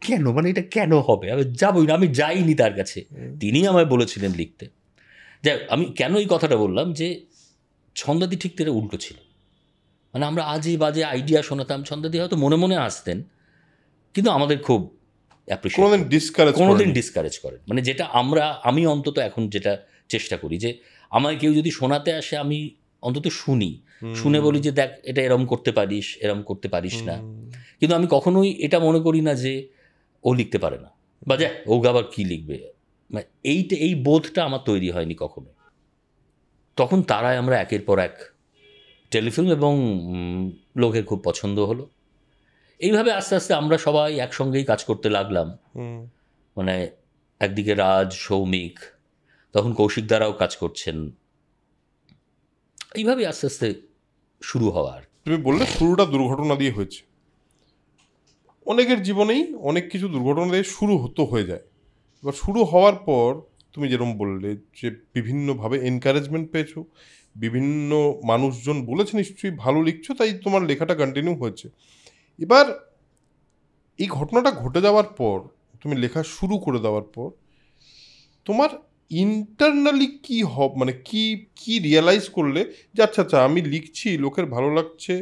কেন, মানে এটা কেন হবে, আমি যাবোই না, আমি যাইনি তার কাছে, তিনি আমায় বলেছিলেন লিখতে। যাই, আমি কেন এই কথাটা বললাম যে ছন্দাদি ঠিক তেরা উল্টো ছিল, মানে আমরা আজে বাজে আইডিয়া শোনাতাম, ছন্দাদি হয়তো মনে মনে আসতেন, কিন্তু আমাদের খুব কোনোদিন ডিসকারেজ করেন, মানে যেটা আমি অন্তত এখন যেটা চেষ্টা করি, যে আমায় কেউ যদি শোনাতে আসে, আমি অন্তত শুনি, শুনে বলি যে দেখ এটা এরম করতে পারিস না। কিন্তু আমি কখনোই এটা মনে করি না যে ও লিখতে পারে না, বা দেখ ও আবার কী লিখবে, মানে এই বোধটা আমার তৈরি হয়নি কখনো। তখন তারায় আমরা একের পর এক টেলিফিল্ম এবং লোকের খুব পছন্দ হলো। এইভাবে আস্তে আস্তে আমরা সবাই একসঙ্গেই কাজ করতে লাগলাম। মানে একদিকে রাজ, সৌমিক, তখন কৌশিক দ্বারাও কাজ করছেন। এইভাবে আস্তে আস্তে শুরু হওয়ার। তুমি বললে শুরুটা দুর্ঘটনা দিয়ে হয়েছে। অনেকের জীবনেই অনেক কিছু দুর্ঘটনা দিয়ে শুরু হয়ে যায়। এবার শুরু হওয়ার পর তুমি যেরকম বললে যে বিভিন্নভাবে এনকারেজমেন্ট পেয়েছো, বিভিন্ন মানুষজন বলেছে নিশ্চয়ই ভালো লিখছো, তাই তোমার লেখাটা কন্টিনিউ হয়েছে। এবার এই ঘটনাটা ঘটে যাওয়ার পর, তুমি লেখা শুরু করে দেওয়ার পর তোমার ইন্টারনালি কি মানে কি কি রিয়েলাইজ করলে যে আচ্ছা আচ্ছা আমি লিখছি, লোকের ভালো লাগছে,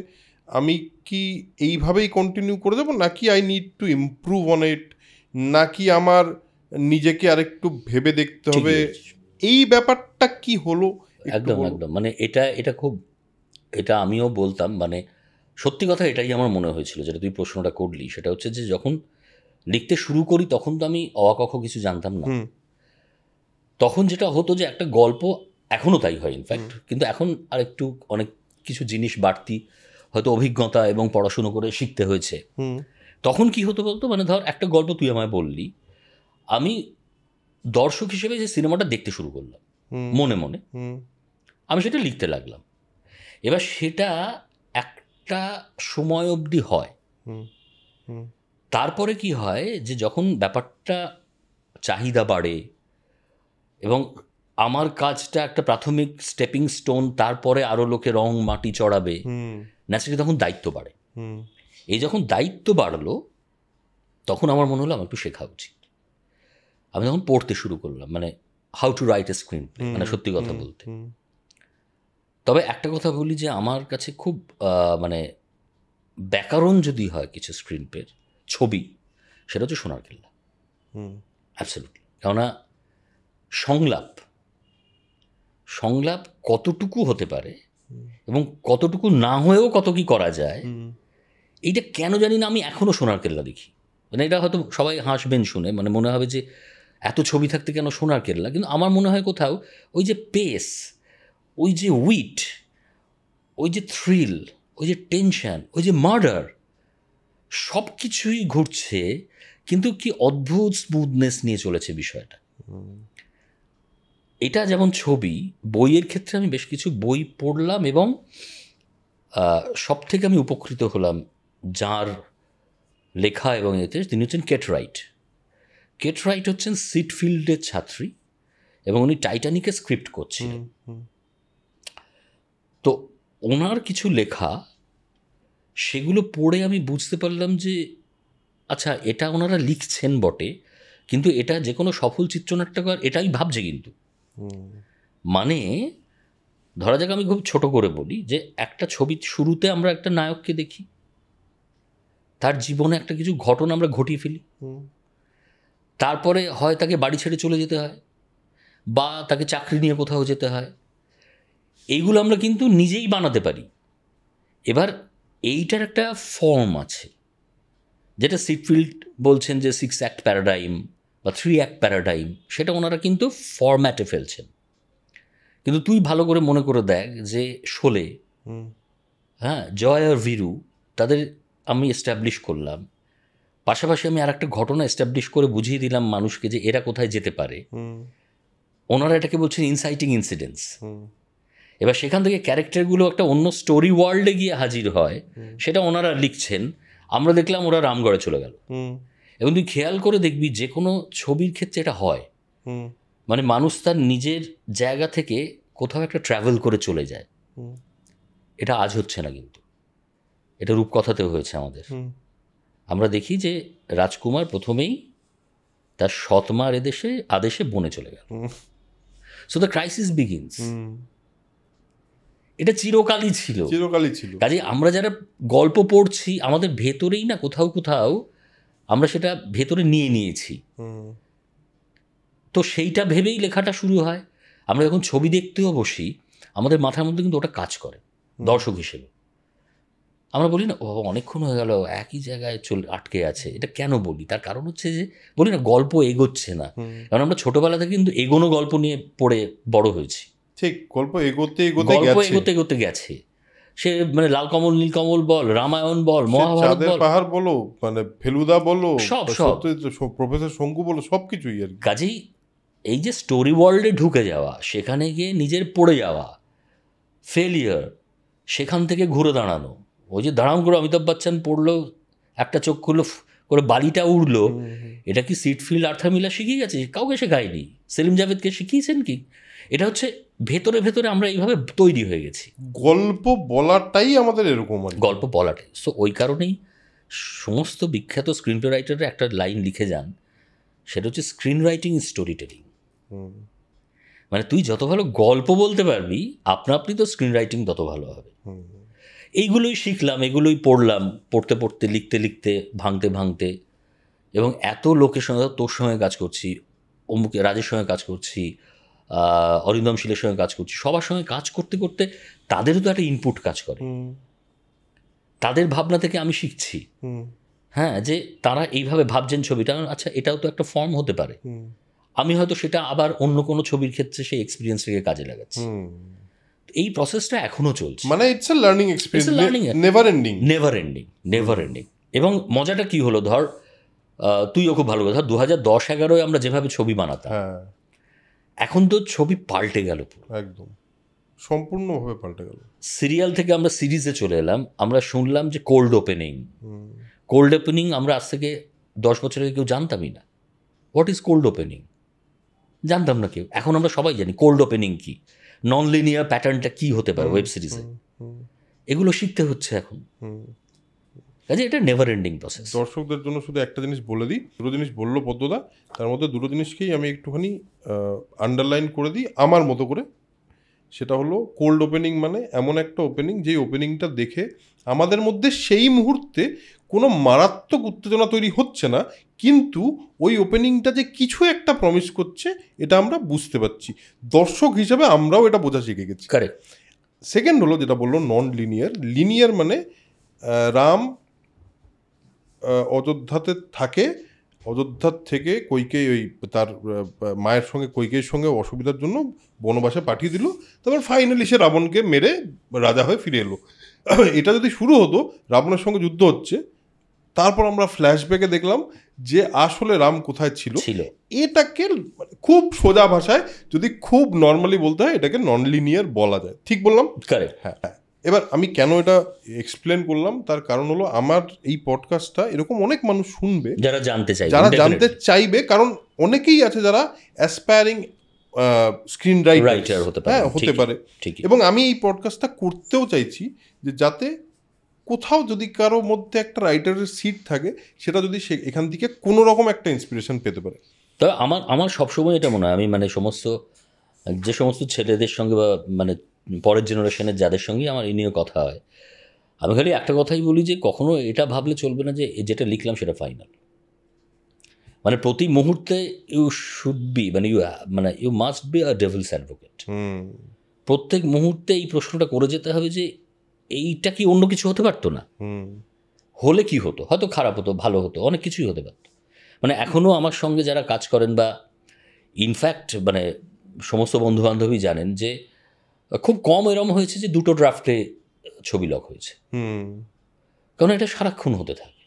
আমি কি এইভাবেই কন্টিনিউ করে দেবো, নাকি I need to improve on it, নাকি আমার নিজেকে আরেকটু ভেবে দেখতে হবে, এই ব্যাপারটা কি হলো? একদম একদম, মানে এটা আমিও বলতাম, মানে সত্যি কথা এটাই আমার মনে হয়েছিল, যেটা তুই প্রশ্নটা করলি, সেটা হচ্ছে যে যখন লিখতে শুরু করি তখন তো আমি অবাক কিছু জানতাম না। তখন যেটা হতো যে একটা গল্প, এখনও তাই হয় ইনফ্যাক্ট, কিন্তু এখন আর একটু অনেক কিছু জিনিস বাড়তি হয়তো অভিজ্ঞতা এবং পড়াশুনো করে শিখতে হয়েছে। তখন কি হতো বলতো, মানে ধর একটা গল্প তুই আমায় বললি, আমি দর্শক হিসেবে যে সিনেমাটা দেখতে শুরু করলাম মনে মনে, আমি সেটা লিখতে লাগলাম। এবার সেটা একটা সময় অবধি হয়। তারপরে কি হয় যে যখন ব্যাপারটা চাহিদা বাড়ে এবং আমার কাজটা একটা প্রাথমিক স্টেপিং স্টোন, তারপরে আরও লোকে রং মাটি চড়াবে, ন্যাচারালি তখন দায়িত্ব বাড়ে। এই যখন দায়িত্ব বাড়লো তখন আমার মনে হলো আমার একটু শেখা উচিত। আমি তখন পড়তে শুরু করলাম, মানে how to write a screen play, মানে সত্যি কথা বলতে। তবে একটা কথা বলি যে আমার কাছে খুব মানে ব্যাকরণ যদি হয় কিছু স্ক্রিন প্লের ছবি, সেটা হচ্ছে সোনার কেল্লা। অ্যাবসলিউটলি। কেননা সংলাপ কতটুকু হতে পারে এবং কতটুকু না হয়েও কত কি করা যায়, এইটা কেন জানি না আমি এখনও সোনার কেল্লা দেখি। মানে এটা হয়তো সবাই হাসবেন শুনে, মানে মনে হবে যে এত ছবি থাকতে কেন সোনার কেল্লা, কিন্তু আমার মনে হয় কোথাও ওই যে পেস, ওই যে উইট, ওই যে থ্রিল, ওই যে টেনশন, ওই যে মার্ডার, সব কিছুই ঘুরছে, কিন্তু কি অদ্ভুত স্মুথনেস নিয়ে চলেছে বিষয়টা। এটা যেমন ছবি, বইয়ের ক্ষেত্রে আমি বেশ কিছু বই পড়লাম এবং সব থেকে আমি উপকৃত হলাম যার লেখা এবং এতে, তিনি হচ্ছেন কেট রাইট হচ্ছেন সিটফিল্ডের ছাত্রী এবং উনি টাইটানিকের স্ক্রিপ্ট করছিলেন। তো ওনার কিছু লেখা, সেগুলো পড়ে আমি বুঝতে পারলাম যে আচ্ছা এটা ওনারা লিখছেন বটে, কিন্তু এটা যে কোনো সফল চিত্রনাট্যকার এটাই ভাবছে কিন্তু। মানে ধরা যাক, আমি খুব ছোট করে বলি যে একটা ছবির শুরুতে আমরা একটা নায়ককে দেখি, তার জীবনে একটা কিছু ঘটনা আমরা ঘটিয়ে ফেলি, তারপরে হয় তাকে বাড়ি ছেড়ে চলে যেতে হয় বা তাকে চাকরি নিয়ে কোথাও যেতে হয়, এইগুলো আমরা কিন্তু নিজেই বানাতে পারি। এবার এইটার একটা ফর্ম আছে, যেটা সিটফিল্ড বলছেন যে 6 অ্যাক্ট প্যারাডাইম বা 3 অ্যাক্ট প্যারাডাইম, সেটা ওনারা কিন্তু ফরম্যাটে ফেলছেন। কিন্তু তুই ভালো করে মনে করে দেখ যে শোলে, হ্যাঁ, জয় আর ভীরু, তাদের আমি এস্টাবলিশ করলাম, পাশাপাশি আমি আর একটা ঘটনা এস্টাবলিশ করে বুঝিয়ে দিলাম মানুষকে যে এরা কোথায় যেতে পারে। ওনারা এটাকে বলছেন ইনসাইটিং ইনসিডেন্টস। এবার সেখান থেকে ক্যারেক্টারগুলো একটা অন্য স্টোরি ওয়ার্ল্ডে গিয়ে হাজির হয়, সেটা ওনারা লিখছেন। আমরা দেখলাম ওরা রামগড়ে চলে গেল। এবং তুই খেয়াল করে দেখবি যে কোনো ছবির ক্ষেত্রে এটা হয়, মানে মানুষ তার নিজের জায়গা থেকে কোথাও একটা ট্রাভেল করে চলে যায়। এটা আজ হচ্ছে না, কিন্তু এটা রূপকথাতেও হয়েছে আমাদের। আমরা দেখি যে রাজকুমার প্রথমেই তার সৎমার আদেশে বনে চলে গেল। So the crisis begins. এটা চিরকালই ছিল। কাজে আমরা যারা গল্প পড়ছি, আমাদের ভেতরেই না কোথাও কোথাও আমরা সেটা ভেতরে নিয়ে নিয়েছি। তো সেইটা ভেবেই লেখাটা শুরু হয়। আমরা যখন ছবি দেখতেও বসি, আমাদের মাথার মধ্যে কিন্তু ওটা কাজ করে দর্শক হিসেবে। আমরা বলি না ও অনেকক্ষণ হয়ে গেল একই জায়গায় আটকে আছে, এটা কেন বলি? তার কারণ হচ্ছে যে বলি না গল্প এগোচ্ছে না, কারণ আমরা ছোটবেলা থেকে কিন্তু এগোনো গল্প নিয়ে পড়ে বড় হয়েছি। ঠিক, গল্প এগোতে এগোতে গেছে। সে মানে লাল কমল নীল কমল বল, রামায়ণ বল, মহাভারত বল, পাহাড় বলো, মানে ফেলুদা বলো, সব প্রফেসর শঙ্কু বলো, সবকিছুই আর কি। কাজেই এই যে স্টোরি ওয়ার্ল্ডে ঢুকে যাওয়া, সেখানে গিয়ে নিজের পড়ে যাওয়া, ফেলিয়ার, সেখান থেকে ঘুরে দাঁড়ানো, ওই যে দাঁড়াম করে অমিতাভ বচ্চন পড়লো, একটা চোখ খুললো করে বালিটা উড়লো, এটা কি সিটফিল্ড আর্থার মিলার শিখিয়ে গেছে? কাউকে শেখায়নি। সেলিম জাভেদকে শিখিয়েছেন কি? এটা হচ্ছে ভেতরে ভেতরে আমরা এইভাবে তৈরি হয়ে গেছি। গল্প বলাটাই আমাদের এরকম, গল্প বলাটাই। সো ওই কারণেই সমস্ত বিখ্যাত স্ক্রিন প্লে রাইটাররা একটা লাইন লিখে যান, সেটা হচ্ছে screen writing is story telling. মানে তুই যত ভালো গল্প বলতে পারবি, আপনি তো স্ক্রিন রাইটিং তত ভালো হবে। এইগুলোই শিখলাম, এগুলোই পড়লাম, পড়তে পড়তে, লিখতে লিখতে, ভাঙতে ভাঙতে, এবং এত লোকের সঙ্গে, তোর সঙ্গে কাজ করছি, অমুকে রাজের সঙ্গে কাজ করছি, অরিন্দম শীলের সঙ্গে কাজ করছি, সবার সঙ্গে কাজ করতে করতে তাদেরও তো একটা ইনপুট কাজ করে, তাদের ভাবনা থেকে আমি শিখছি। হ্যাঁ, যে তারা এইভাবে ভাবছেন ছবিটা, আচ্ছা এটাও তো একটা ফর্ম হতে পারে, আমি হয়তো সেটা আবার অন্য কোনো ছবির ক্ষেত্রে সেই এক্সপিরিয়েন্সটাকে কাজে লাগাচ্ছি। এই প্রসেসটা এখনো চলছে, মানে it's a learning experience, never ending. এবং মজাটা কি হলো, ধর তুইও খুব ভালো কথা, 2010-11 আমরা যেভাবে ছবি বানাতাম, এখন তো ছবি পাল্টে গেল, একদম সম্পূর্ণভাবে পাল্টে গেল। সিরিয়াল থেকে আমরা সিরিজে চলে এলাম। আমরা শুনলাম যে কোল্ড ওপেনিং আমরা আজ থেকে 10 বছর আগে কেউ জানতামই না। হোয়াট ইজ কোল্ড ওপেনিং জানতাম না কেউ। এখন আমরা সবাই জানি কোল্ড ওপেনিং কি, নন লিনিয়ার প্যাটার্নটা কি হতে পারে ওয়েব সিরিজে, এগুলো শিখতে হচ্ছে এখন। কাজে এটা নেভার এন্ডিং প্রসেস। দর্শকদের জন্য শুধু একটা জিনিস বলে দিই, দুটো জিনিস বললো পদ্মদা, তার মধ্যে দুটো জিনিসকেই আমি একটুখানি আন্ডারলাইন করে দিই আমার মতো করে। সেটা হলো কোল্ড ওপেনিং মানে এমন একটা ওপেনিং, যেই ওপেনিংটা দেখে আমাদের মধ্যে সেই মুহূর্তে কোনো মারাত্মক উত্তেজনা তৈরি হচ্ছে না, কিন্তু ওই ওপেনিংটা যে কিছু একটা প্রমিস করছে এটা আমরা বুঝতে পারছি, দর্শক হিসাবে আমরাও এটা বোঝা শিখে গেছি। কারেক্ট। সেকেন্ড হলো যেটা বললো নন লিনিয়ার মানে রাম অযোধ্যাতে থাকে, অযোধ্যার থেকে কৈকেয়ী ওই তার মায়ের সঙ্গে কৈকেয়ীর সঙ্গে অসুবিধার জন্য বনবাসে পাঠিয়ে দিল, তারপর ফাইনালি সে রাবণকে মেরে রাজা হয়ে ফিরে এলো। এটা যদি শুরু হতো রাবণের সঙ্গে যুদ্ধ হচ্ছে, তারপর আমরা ফ্ল্যাশব্যাকে দেখলাম যে আসলে রাম কোথায় ছিল। এটাকে খুব সোজা ভাষায় যদি খুব নর্মালি বলতে হয়, এটাকে নন লিনিয়ার বলা যায়। ঠিক বললাম? কারেক্ট। হ্যাঁ। এবার আমি কেন এটা এক্সপ্লেন করলাম, তার কারণ হলো আমার এই পডকাস্টটা এরকম অনেক মানুষ শুনবে যারা জানতে চাইবে, কারণ অনেকেই আছে যারা অ্যাসপায়ারিং স্ক্রিন রাইটার হতে পারে। এবং আমি এই পডকাস্টটা করতেও চাইছি যে যাতে কোথাও যদি কারো মধ্যে একটা রাইটারের সিট থাকে, সেটা যদি সে এখান থেকে কোনো রকম একটা ইন্সপিরেশন পেতে পারে। তবে আমার সবসময় এটা মনে হয়, আমি মানে যে সমস্ত ছেলেদের সঙ্গে বা মানে পরের জেনারেশনের যাদের সঙ্গেই আমার এই নিয়ে কথা হয়, আমি খালি একটা কথাই বলি যে কখনো এটা ভাবলে চলবে না যে যেটা লিখলাম সেটা ফাইনাল। মানে প্রতি মুহূর্তে ইউ শুড বি মানে you must be a devil's advocate. প্রত্যেক মুহূর্তে এই প্রশ্নটা করে যেতে হবে যে এইটা কি অন্য কিছু হতে পারতো না? হলে কি হতো? হয়তো খারাপ হতো, ভালো হতো, অনেক কিছুই হতে পারতো। মানে এখনও আমার সঙ্গে যারা কাজ করেন বা ইনফ্যাক্ট মানে সমস্ত বন্ধুবান্ধবী জানেন যে খুব কম এরম হয়েছে যে 2টো ড্রাফটে ছবি লক হয়েছে। কারণ এটা সারাক্ষণ হতে থাকে,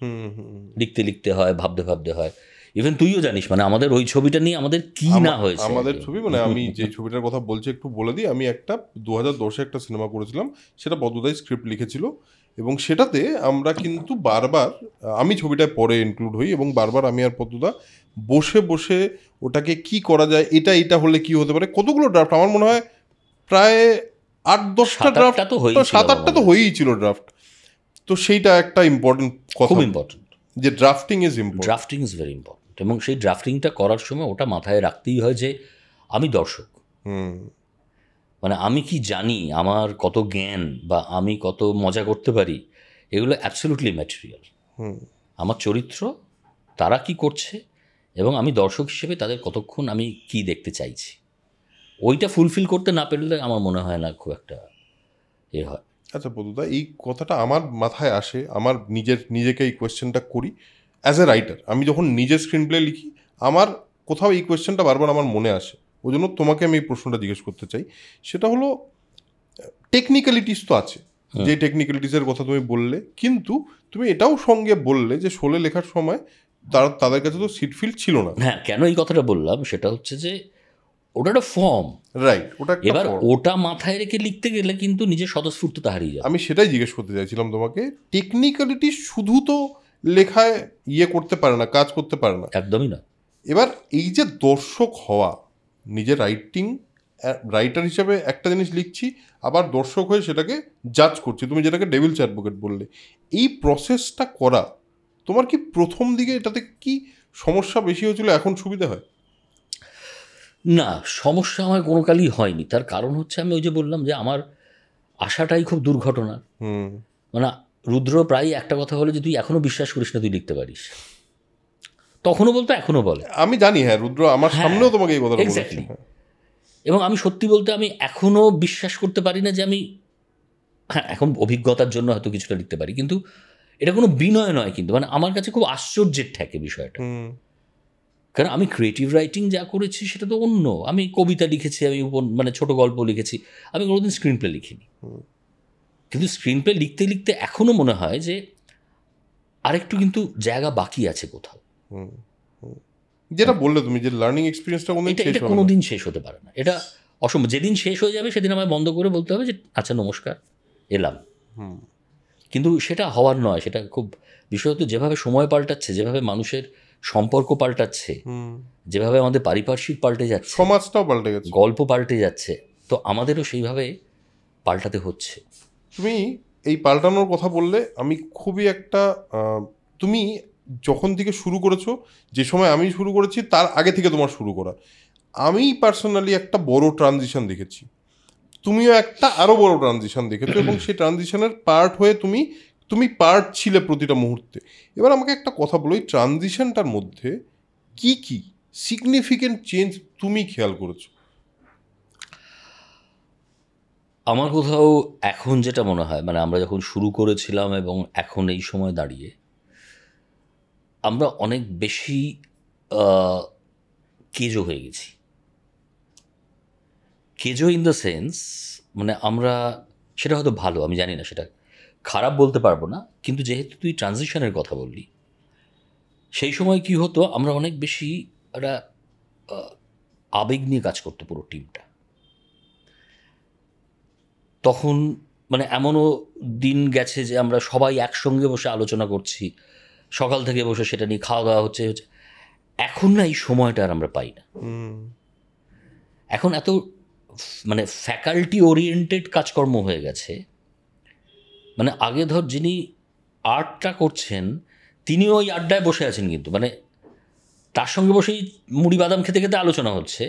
লিখতে লিখতে হয়, ভাবতে হয়। ইভেন তুইও জানিস, মানে আমাদের ওই ছবিটা নিয়ে আমাদের কি না হয়েছে। আমাদের ছবি মানে আমি যে ছবিটার কথা বলছি একটু বলে দিই। আমি একটা 2010-এ একটা সিনেমা করেছিলাম, সেটা বদ্যদাই স্ক্রিপ্ট লিখেছিল, এবং সেটাতে আমরা কিন্তু বারবার, আমি ছবিটায় পরে ইনক্লুড হই, এবং বারবার আমি আর পদ্মদা বসে বসে ওটাকে কি করা যায়, এটা হলে কি হতে পারে, কতগুলো ড্রাফট, আমার মনে হয় প্রায় 8-10টা ড্রাফট, 7-8টা তো হয়েই ছিল ড্রাফট। তো সেইটা একটা ইম্পর্টেন্ট কথা, খুব ইম্পর্টেন্ট, যে ড্রাফটিং ইজ ভেরি ইম্পর্টেন্ট। এবং সেই ড্রাফটিংটা করার সময় ওটা মাথায় রাখতেই হয় যে আমি দর্শক, মানে আমি কি জানি, আমার কত জ্ঞান বা আমি কত মজা করতে পারি, এগুলো অ্যাবসলিউটলি ম্যাটেরিয়াল। আমার চরিত্র, তারা কি করছে, এবং আমি দর্শক হিসেবে তাদের কতক্ষণ আমি কি দেখতে চাইছি, ওইটা ফুলফিল করতে না পারলে আমার মনে হয় না খুব একটা এ হয়। আচ্ছা বন্ধুদা, এই কথাটা আমার মাথায় আসে, আমার নিজেকে এই কোয়েশ্চেনটা করি অ্যাজ এ রাইটার। আমি যখন নিজের স্ক্রিন প্লে লিখি আমার কোথাও এই কোয়েশ্চেনটা বারবার আমার মনে আসে, ওই জন্য তোমাকে আমি এই প্রশ্নটা জিজ্ঞেস করতে চাই। সেটা হলো, টেকনিক্যালিটিস তো আছে, যে টেকনিক্যালিটিসের কথা তুমি বললে, কিন্তু তুমি এটাও সঙ্গে বললে যে শোলে লেখার সময় তাদের কাছে তো সিট ফিল ছিল না। হ্যাঁ, কেন এই কথাটা বললাম সেটা হচ্ছে যে ওটা একটা ফর্ম, রাইট, ওটা একটা এবার form। ওটা মাথায় রেখে লিখতে গেলে কিন্তু নিজের স্বতঃস্ফূর্ততা হারিয়ে যাবে। আমি সেটাই জিজ্ঞেস করতে চাইছিলাম তোমাকে, টেকনিক্যালিটি শুধু তো লেখায় করতে পারে না, কাজ করতে পারে না। একদমই না। এবার এই যে দর্শক হওয়া, নিজের রাইটার হিসেবে একটা জিনিস লিখছি, আবার দর্শক হয়ে সেটাকে জাজ করছি, তুমি যেটাকে ডেভিলস অ্যাডভোকেট বললে, এই প্রসেসটা করা তোমার কি প্রথম দিকে এটাতে কি সমস্যা বেশি হয়েছিল, এখন সুবিধা হয়? না, সমস্যা আমার কোনো কালই হয়নি। তার কারণ হচ্ছে আমি ওই যে বললাম যে আমার আশাটাই খুব দুর্ঘটনা। মানে রুদ্র প্রায় একটা কথা বলে যে তুই এখনো বিশ্বাস করিস না তুই লিখতে পারিস, তখনও বলতো এখনো বলে। আমি জানি, হ্যাঁ, রুদ্র আমার সামনেও তোমাকে এই কথাটা বলেছে। এক্স্যাক্টলি। এবং আমি সত্যি বলতে আমি এখনো বিশ্বাস করতে পারি না যে আমি, হ্যাঁ এখন অভিজ্ঞতার জন্য হয়তো কিছুটা লিখতে পারি, কিন্তু এটা কোনো বিনয় নয়। কিন্তু মানে আমার কাছে খুব আশ্চর্যের ঠেকে বিষয়টা, কারণ আমি ক্রিয়েটিভ রাইটিং যা করেছি সেটা তো অন্য। আমি কবিতা লিখেছি, আমি মানে ছোট গল্প লিখেছি, আমি কোনোদিন স্ক্রিন প্লে লিখিনি। কিন্তু স্ক্রিন প্লে লিখতে লিখতে এখনও মনে হয় যে আরেকটু কিন্তু জায়গা বাকি আছে কোথাও। যেটা বললে তুমি, যে লার্নিং এক্সপিরিয়েন্সটা এটা কোনোদিন শেষ হতে পারে না, এটা অসম্ভব। যেদিন শেষ হয়ে যাবে সেদিন আমায় বন্ধ করে বলতে হবে যে আচ্ছা নমস্কার, এলাম। কিন্তু সেটা হওয়ার নয়। সেটা খুব বিশেষত যেভাবে সময় পাল্টাচ্ছে, যেভাবে মানুষের সম্পর্ক পাল্টাচ্ছে, যেভাবে আমাদের পারিপার্শ্বিক পাল্টে যাচ্ছে, সমাজটাও পাল্টে গেছে, গল্প পাল্টে যাচ্ছে, তো আমাদেরও সেইভাবে পাল্টাতে হচ্ছে। তুমি এই পাল্টানোর কথা বললে, আমি খুবই একটা তুমি যখন থেকে শুরু করেছো, যে সময় আমি শুরু করেছি তার আগে থেকে তোমার শুরু করা, আমি পার্সোনালি একটা বড় ট্রানজিশন দেখেছি। তুমিও একটা আরো বড় ট্রানজিশন দেখেছো, এবং সেই ট্রানজিশনের পার্ট হয়ে তুমি পার্ট ছিলে প্রতিটা মুহূর্তে। এবার আমাকে একটা কথা বলো, এই ট্রানজিশনটার মধ্যে কি কি সিগনিফিকেন্ট চেঞ্জ তুমি খেয়াল করেছো? আমার কোথাও এখন যেটা মনে হয়, মানে আমরা যখন শুরু করেছিলাম এবং এখন এই সময় দাঁড়িয়ে আমরা অনেক বেশি কেজো হয়ে গেছি। কেজো ইন দ্য সেন্স, মানে আমরা, সেটা হয়তো ভালো, আমি জানি না, সেটা খারাপ বলতে পারবো না, কিন্তু যেহেতু তুই ট্রানজিশনের কথা বললি, সেই সময় কি হতো, আমরা অনেক বেশি একটা আবেগ নিয়ে কাজ করতো পুরো টিমটা। তখন মানে এমনও দিন গেছে যে আমরা সবাই একসঙ্গে বসে আলোচনা করছি, সকাল থেকে বসে সেটা নিয়ে খাওয়া দাওয়া হচ্ছে। এখন না এই সময়টা আর আমরা পাই না। এখন এত মানে ফ্যাকাল্টি ওরিয়েন্টেড কাজকর্ম হয়ে গেছে। মানে আগে ধর যিনি আর্টটা করছেন তিনিও ওই আড্ডায় বসে আছেন, কিন্তু মানে তার সঙ্গে বসেই মুড়ি বাদাম খেতে খেতে আলোচনা হচ্ছে।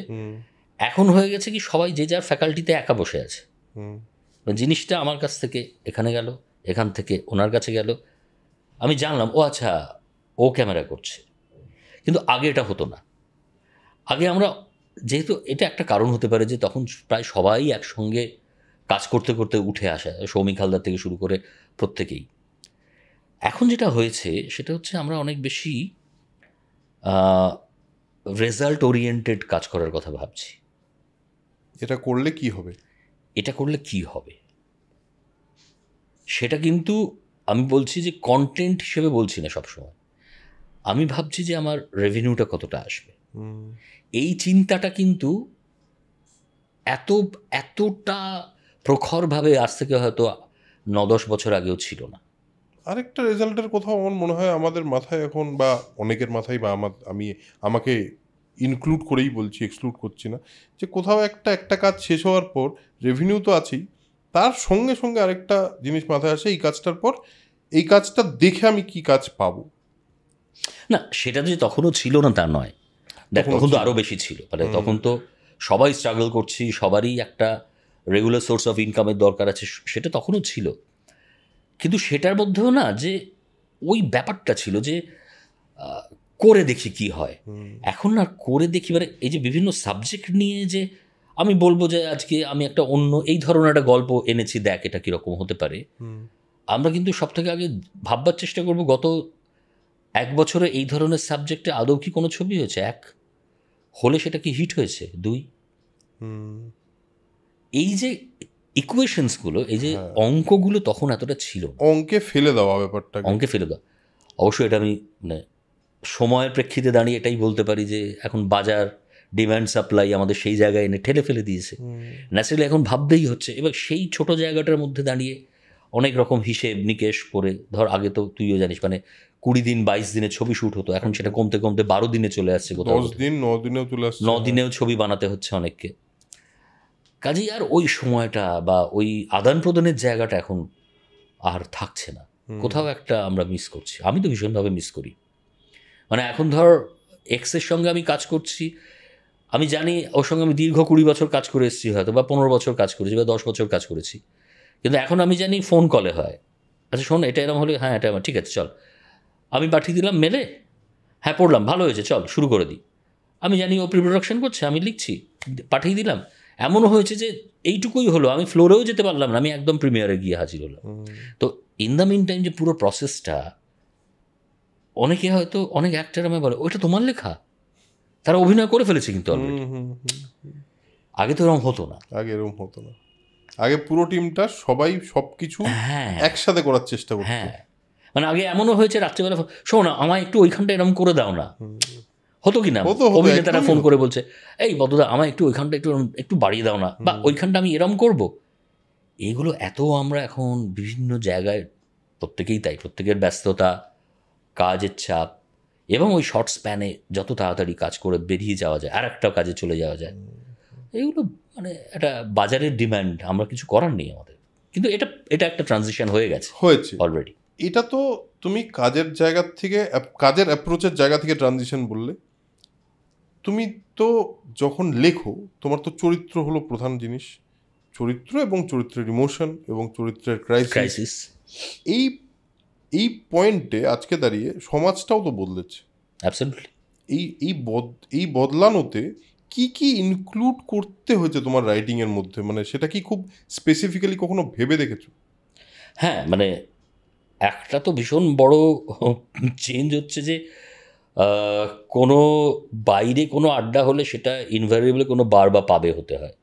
এখন হয়ে গেছে কি সবাই যে যার ফ্যাকাল্টিতে একা বসে আছে। জিনিসটা আমার কাছ থেকে এখানে গেল, এখান থেকে ওনার কাছে গেল, আমি জানলাম ও আচ্ছা ও ক্যামেরা করছে। কিন্তু আগে এটা হতো না। আগে আমরা, যেহেতু এটা একটা কারণ হতে পারে যে তখন প্রায় সবাই একসঙ্গে কাজ করতে করতে উঠে আসা, সৌমিক হালদার থেকে শুরু করে প্রত্যেকেই। এখন যেটা হয়েছে সেটা হচ্ছে আমরা অনেক বেশি রেজাল্ট ওরিয়েন্টেড কাজ করার কথা ভাবছি। এটা করলে কি হবে, এটা করলে কি হবে, সেটা কিন্তু আমি বলছি যে কন্টেন্ট হিসেবে বলছি না সবসময়। আমি ভাবছি যে আমার রেভিনিউটা কতটা আসবে। এই চিন্তাটা কিন্তু এতটা প্রখরভাবে আজ থেকে হয়তো 9-10 বছর আগেও ছিল না। আরেকটা রেজাল্টের কোথাও আমার মনে হয় আমাদের মাথায় এখন, বা অনেকের মাথায়, বা আমাকে ইনক্লুড করেই বলছি, এক্সক্লুড করছি না, যে কোথাও একটা কাজ শেষ হওয়ার পর রেভিনিউ তো আছেই, তার সঙ্গে সঙ্গে আরেকটা জিনিস মাথায় আসে, এই কাজটার পর এই কাজটা দেখে আমি কি কাজ পাবো। না, সেটা যে তখনও ছিল না তা নয়, দেখ তখন তো আরও বেশি ছিল। মানে তখন তো সবাই স্ট্রাগল করছি, সবারই একটা রেগুলার সোর্স অফ ইনকামের দরকার আছে, সেটা তখনও ছিল। কিন্তু সেটার মধ্যেও না যে ওই ব্যাপারটা ছিল যে করে দেখি কি হয়। এখন না করে দেখি, মানে এই যে বিভিন্ন সাবজেক্ট নিয়ে যে আমি বলবো যে আজকে আমি একটা অন্য এই ধরনের একটা গল্প এনেছি, দেখ এটা কীরকম হতে পারে। আমরা কিন্তু সব থেকে আগে ভাববার চেষ্টা করবো গত 1 বছরে এই ধরনের সাবজেক্টে আদৌ কি কোনো ছবি হয়েছে? 1 হলে সেটা কি হিট হয়েছে? 2 এই যে ইকুয়েশনসগুলো, এই যে অঙ্কগুলো তখন এতটা ছিল না। অঙ্কে ফেলে দেওয়া ব্যাপারটা, অঙ্কে ফেলে দেওয়া। অবশ্যই এটা আমি মানে সময়ের প্রেক্ষিতে দাঁড়িয়ে এটাই বলতে পারি যে এখন বাজার ডিম্যান্ড সাপ্লাই আমাদের সেই জায়গায় এনে ঠেলে ফেলে দিয়েছে। ন্যাচারালি এখন ভাবতেই হচ্ছে। এবার সেই ছোট জায়গাটার মধ্যে দাঁড়িয়ে অনেক রকম হিসেব নিকেশ করে, ধর আগে তো তুইও জানিস মানে 20 দিন 22 দিনের ছবি শ্যুট হতো, এখন সেটা কমতে কমতে 12 দিনে চলে আসছে, কোথাও 10 দিন 9 দিনেও চলে আসছে, 9 দিনেও ছবি বানাতে হচ্ছে অনেককে। কাজেই আর ওই সময়টা বা ওই আদান প্রদানের জায়গাটা এখন আর থাকছে না, কোথাও একটা আমরা মিস করছি। আমি তো ভীষণভাবে মিস করি। মানে এখন ধর এক্সের সঙ্গে আমি কাজ করছি, আমি জানি ওর সঙ্গে আমি দীর্ঘ 20 বছর কাজ করে এসেছি হয়তো, বা 15 বছর কাজ করেছি, বা 10 বছর কাজ করেছি, কিন্তু এখন আমি জানি ফোন কলে হয়, আচ্ছা শোন এটা এরকম হলে, হ্যাঁ এটা আমার ঠিক আছে চল, আমি পাঠিয়ে দিলাম মেলে, হ্যাঁ পড়লাম ভালো হয়েছে চল শুরু করে দিই। আমি জানি ও প্রি প্রোডাকশন করছে, আমি লিখছি, পাঠিয়ে দিলাম। এমনও হয়েছে যে এইটুকুই হলো, আমি ফ্লোরেও যেতে পারলাম না, আমি একদম প্রিমিয়ারে গিয়ে হাজির হলাম। তো ইন দ্য মিন টাইম যে পুরো প্রসেসটা, অনেকে হয়তো অনেক অ্যাক্টার আমায় বলে ওইটা তোমার লেখা, তারা অভিনয় করে ফেলেছে কিন্তু অলরেডি। আগে তো এরকম হতো না, আগে পুরো টিমটা সবাই সবকিছু একসাথে করার চেষ্টা করতো। হ্যাঁ, মানে আগে এমনও হয়েছে রাত্রিবেলা, শোনো না আমায় একটু ওইখানটা এরকম করে দাও না, হতো কি না, অভিনেতারা ফোন করে বলছে এই বদদা আমায় একটু ওইখানটা একটু বাড়িয়ে দাও না, বা ওইখানটা আমি এরম করব। এইগুলো এত আমরা এখন বিভিন্ন জায়গায়, প্রত্যেকেই তাই, প্রত্যেকের ব্যস্ততা, কাজের চাপ, এবং ওই শর্ট স্প্যানে যত তাড়াতাড়ি কাজ করে বেরিয়ে যাওয়া যায় আর একটা কাজে চলে যাওয়া যায়, এইগুলো মানে একটা বাজারের ডিম্যান্ড, আমরা কিছু করার নেই আমাদের। কিন্তু এটা একটা ট্রানজিশন হয়েছে অলরেডি। এটা তো তুমি কাজের জায়গা থেকে, কাজের অ্যাপ্রোচের জায়গা থেকে ট্রানজিশন বললে। তুমি তো যখন লেখো তোমার তো চরিত্র হলো প্রধান জিনিস, চরিত্র এবং চরিত্রের ইমোশন এবং চরিত্রের ক্রাইসিস। এই পয়েন্টে আজকে দাঁড়িয়ে সমাজটাও তো বদলেছে। অ্যাবসলিউটলি। এই বদলানোতে কি কি ইনক্লুড করতে হয়েছে তোমার রাইটিংয়ের মধ্যে, মানে সেটা কি খুব স্পেসিফিক্যালি কখনো ভেবে দেখেছো? হ্যাঁ, মানে একটা তো ভীষণ বড় চেঞ্জ হচ্ছে যে কোনো বাইরে কোনো আড্ডা হলে সেটা ইনভ্যারিয়েবলি কোনো বার বা পাবে হতে হয়।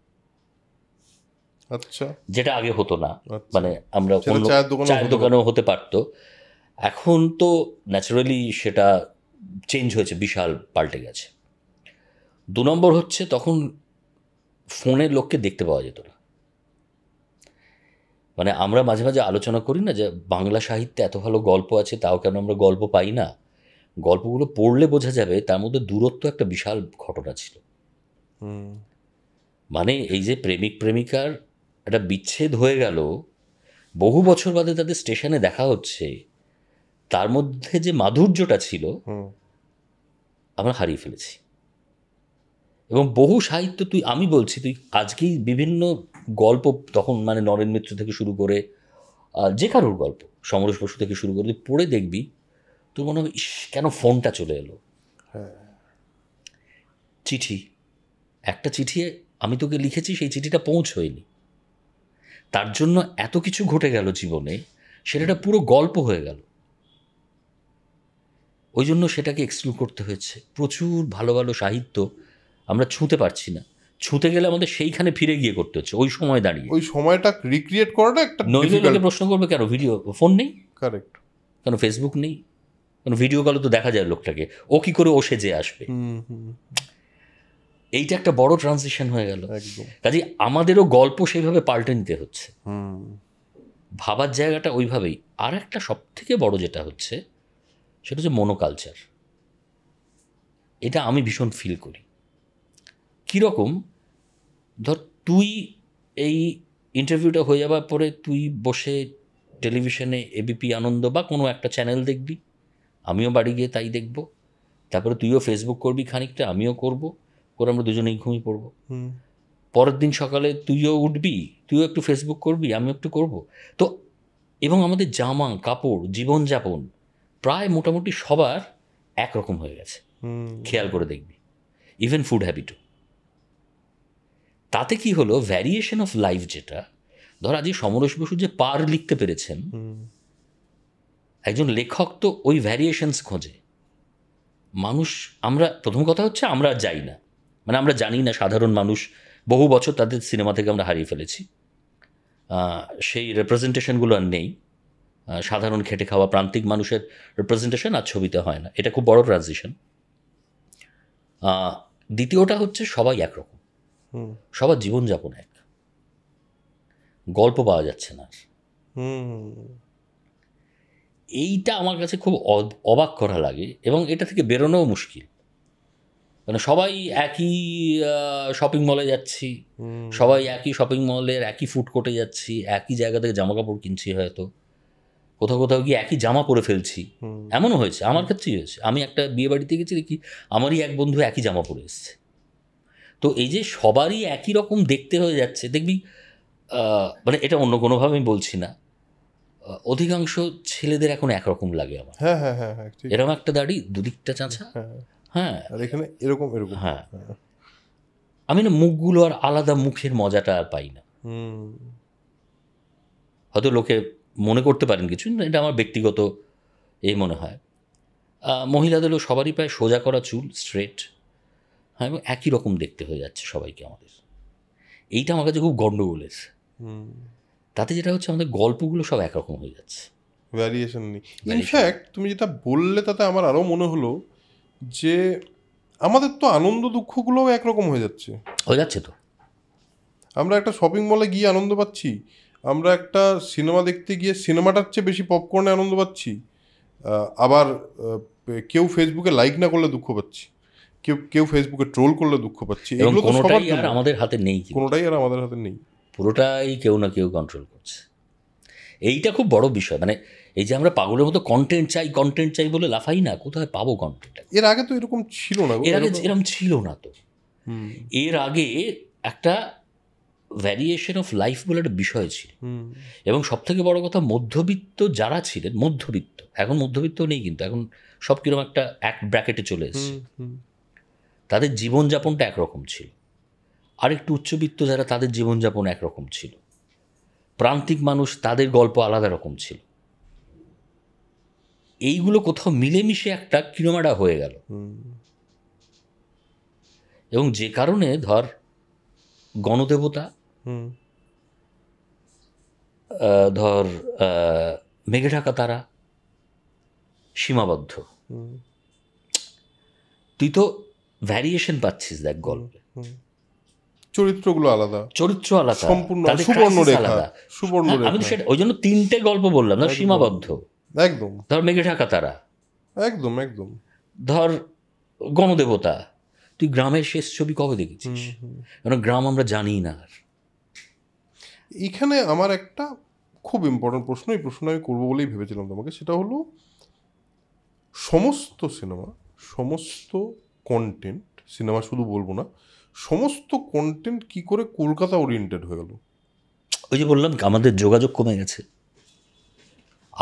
আচ্ছা, যেটা আগে হতো না। মানে আমরা চায়ের দোকানেও হতে পারতো, এখন তো ন্যাচারালি সেটা চেঞ্জ হয়েছে, বিশাল পাল্টে গেছে। 2 নম্বর হচ্ছে তখন ফোনে লোককে দেখতে পাওয়া যেত না। মানে আমরা মাঝে মাঝে আলোচনা করি না যে বাংলা সাহিত্যে এত ভালো গল্প আছে, তাও কেন আমরা গল্প পাই না। গল্পগুলো পড়লে বোঝা যাবে তার মধ্যে দূরত্ব একটা বিশাল ঘটনা ছিল। মানে এই যে প্রেমিক প্রেমিকার একটা বিচ্ছেদ হয়ে গেল, বহু বছর বাদে তাদের স্টেশনে দেখা হচ্ছে, তার মধ্যে যে মাধুর্যটা ছিল আমরা হারিয়ে ফেলেছি। এবং বহু সাহিত্য আমি বলছি তুই আজকেই বিভিন্ন গল্প, তখন মানে নরেন মিত্র থেকে শুরু করে যে কারোর গল্প, সমরেশ বসু থেকে শুরু করে তুই পড়ে দেখবি, তোর মনে হবে ইস কেন ফোনটা চলে এলো। চিঠি, একটা চিঠি আমি তোকে লিখেছি, সেই চিঠিটা পৌঁছয়নি, তার জন্য এত কিছু ঘটে গেল জীবনে, সেটা পুরো গল্প হয়ে গেল। ওই জন্য সেটাকে এক্সক্লুড করতে হয়েছে। প্রচুর ভালো ভালো সাহিত্য আমরা ছুঁতে পারছি না, ছুঁতে গেলে আমাদের সেইখানে ফিরে গিয়ে করতে হচ্ছে, ওই সময় দাঁড়িয়ে। ওই সময়টা রিক্রিয়েট করাটা একটা নইলে লোকে প্রশ্ন করবে কেন ভিডিও ফোন নেই, কারেক্ট, কেন ফেসবুক নেই, কেন ভিডিও কলে তো দেখা যায় লোকটাকে, ও কি করে ও সেজে আসবে। এইটা একটা বড় ট্রানজিশন হয়ে গেল। কাজে আমাদেরও গল্প সেইভাবে পাল্টে নিতে হচ্ছে, ভাবার জায়গাটা ওইভাবেই। আর একটা সব থেকে বড় যেটা হচ্ছে সেটা হচ্ছে মনোকালচার। এটা আমি ভীষণ ফিল করি। কীরকম, ধর তুই এই ইন্টারভিউটা হয়ে যাওয়ার পরে তুই বসে টেলিভিশনে এবিপি আনন্দ বা কোনো একটা চ্যানেল দেখবি, আমিও বাড়ি গিয়ে তাই দেখব, তারপরে তুইও ফেসবুক করবি খানিকটা, আমিও করব, করে আমরা দুজনেই ঘুমিয়ে পড়ব। পরের দিন সকালে তুইও উঠবি, তুইও একটু ফেসবুক করবি, আমিও একটু করব। তো এবং আমাদের জামা কাপড়, জীবনযাপন প্রায় মোটামুটি সবার একরকম হয়ে গেছে, খেয়াল করে দেখবি, ইভেন ফুড হ্যাবিটও। তাতে কি হলো, ভ্যারিয়েশন অফ লাইফ যেটা, ধর আজকে সমরেশ বসু যে পার লিখতে পেরেছেন, একজন লেখক তো ওই ভ্যারিয়েশনস খোঁজে। মানুষ, আমরা প্রথম কথা হচ্ছে আমরা যাই না, মানে আমরা জানি না সাধারণ মানুষ বহু বছর তাদের সিনেমা থেকে আমরা হারিয়ে ফেলেছি, সেই রেপ্রেজেন্টেশনগুলো আর নেই। সাধারণ খেটে খাওয়া প্রান্তিক মানুষের রিপ্রেজেন্টেশন আর ছবিতে হয় না, এটা খুব বড় ট্রানজিশন। দ্বিতীয়টা হচ্ছে সবাই একরকম, সবার জীবনযাপন এক, গল্প পাওয়া যাচ্ছে না। এইটা আমার কাছে খুব অবাক করা লাগে, এবং এটা থেকে বেরোনোও মুশকিল। মানে সবাই একই শপিং মলে যাচ্ছি, সবাই একই শপিং মলের একই ফুড কোর্টে যাচ্ছি, একই জায়গা থেকে জামা কাপড় কিনছি, হয়তো কোথাও কোথাও গিয়ে একই জামা পরে ফেলছি। এমনও হয়েছে, আমার ক্ষেত্রেই হয়েছে। আমি একটা বিয়ে বাড়িতে গেছি, দেখি আমারই এক বন্ধু একই জামা পরে এসছে। তো এই যে সবারই একই রকম দেখতে হয়ে যাচ্ছে, দেখবি মানে এটা অন্য কোনোভাবে আমি বলছি না, অধিকাংশ ছেলেদের এখন একরকম লাগে আমার। হ্যাঁ হ্যাঁ হ্যাঁ, এরকম একটা দাড়ি, দুদিকটা চাঁচা, হ্যাঁ, আর এখানে এরকম এরকম। হ্যাঁ, আমি না মুখগুলো আর আলাদা মুখের মজাটা আর পাই না। হয়তো লোকে মনে করতে পারেন কিছু, এটা আমার ব্যক্তিগত এই মনে হয়। মহিলাদেরও সবারই প্রায় সোজা করা চুল, স্ট্রেট, হ্যাঁ, এবং একই রকম দেখতে হয়ে যাচ্ছে সবাইকে আমাদের। এইটা আমার কাছে খুব গণ্ডগোলের। তাতে যেটা হচ্ছে, আমাদের গল্পগুলো সব একরকম হয়ে যাচ্ছে, ভ্যারিয়েশন নেই। ইনফ্যাক্ট তুমি যেটা বললে তাতে আমার আরও মনে হলো যে আমাদের তো আনন্দ দুঃখগুলোও একরকম হয়ে যাচ্ছে। তো আমরা একটা শপিং মলে গিয়ে আনন্দ পাচ্ছি, আমরা একটা সিনেমা দেখতে গিয়ে সিনেমাটার চেয়ে বেশি পপকর্নে আনন্দ পাচ্ছি, আবার কেউ ফেসবুকে লাইক না করলে দুঃখ পাচ্ছি, কেউ ফেসবুকে ট্রোল করলে দুঃখ পাচ্ছি। এগুলো তো সবার জন্য, আমাদের হাতে নেই, কোনোটাই আর আমাদের হাতে নেই, পুরোটাই কেউ না কেউ কন্ট্রোল করছে। এইটা খুব বড় বিষয়। মানে এই যে আমরা পাগলের মতো কন্টেন্ট চাই বলে লাফাই না, কোথায় পাবো কন্টেন্ট? এর আগে তো এরকম ছিল না, এর আগে এরকম ছিল না তো। এর আগে একটা ভ্যারিয়েশন অফ লাইফ বলে একটা বিষয় ছিল, এবং সব থেকে বড় কথা, মধ্যবিত্ত যারা ছিলেন, মধ্যবিত্ত, এখন মধ্যবিত্ত নেই কিন্তু, এখন সব কিরকম একটা এক ব্র্যাকেটে চলে এসছে, তাদের জীবনযাপনটা একরকম ছিল। আরেকটু উচ্চবিত্ত যারা, তাদের জীবনযাপন একরকম ছিল। প্রান্তিক মানুষ, তাদের গল্প আলাদা রকম ছিল। এইগুলো কোথাও মিলেমিশে একটা কিরমাটা হয়ে গেল, এবং যে কারণে ধর গণদেবতা, ধর মেঘে ঢাকা তারা, সীমাবদ্ধ, তুই তো ভ্যারিয়েশন পাচ্ছিস দেখ গল্পে, চরিত্রগুলো আলাদা, চরিত্র আলাদা, সম্পূর্ণ সুবর্ণরেখা। আমি তো সেটা, ওই জন্য 3টে গল্প বললাম, ধর সীমাবদ্ধ, একদম, ধর মেঘে ঢাকা তারা, একদম একদম, ধর গণদেবতা। তুই গ্রামের শেষ ছবি কবে দেখেছিস? কারণ গ্রাম আমরা জানি না। এখানে আমার একটা খুব ইম্পর্টেন্ট প্রশ্ন, এই প্রশ্নটা আমি করবো বলেই ভেবেছিলাম তোমাকে, সেটা হলো সমস্ত সিনেমা, সমস্ত কন্টেন্ট, সিনেমা শুধু বলবো না, সমস্ত কন্টেন্ট কি করে কলকাতা ওরিয়েন্টেড হয়ে গেল? ওই যে বললাম, আমাদের যোগাযোগ কমে গেছে।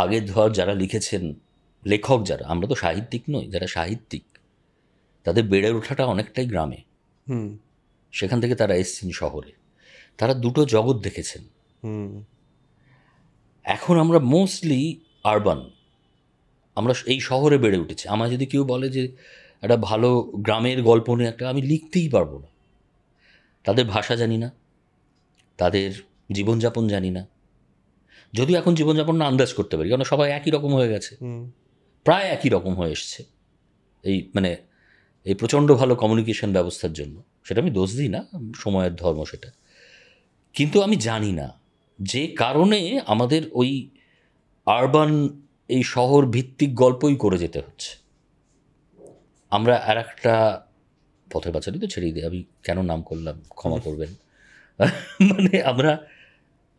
আগে ধর যারা লিখেছেন, লেখক যারা, আমরা তো সাহিত্যিক নই, যারা সাহিত্যিক, তাদের বেড়ে ওঠাটা অনেকটাই গ্রামে, সেখান থেকে তারা এসছেন শহরে, তারা দুটো জগৎ দেখেছেন। এখন আমরা মোস্টলি আরবান, আমরা এই শহরে বেড়ে উঠেছি। আমার যদি কেউ বলে যে একটা ভালো গ্রামের গল্প নিয়ে একটা, আমি লিখতেই পারবো না। তাদের ভাষা জানি না, তাদের জীবনযাপন জানি না, যদিও এখন জীবনযাপন না আন্দাজ করতে পারি, কারণ সবাই একই রকম হয়ে গেছে, প্রায় একই রকম হয়ে এসছে। এই মানে এই প্রচণ্ড ভালো কমিউনিকেশন ব্যবস্থার জন্য, সেটা আমি দোষ দিই না, সময়ের ধর্ম সেটা। কিন্তু আমি জানি না যে কারণে আমাদের ওই আরবান, এই শহর ভিত্তিক গল্পই করে যেতে হচ্ছে। আমরা আর একটা পথের পাঁচালী তো ছেড়েই দিই, আমি কেন নাম করলাম ক্ষমা করবেন। মানে আমরা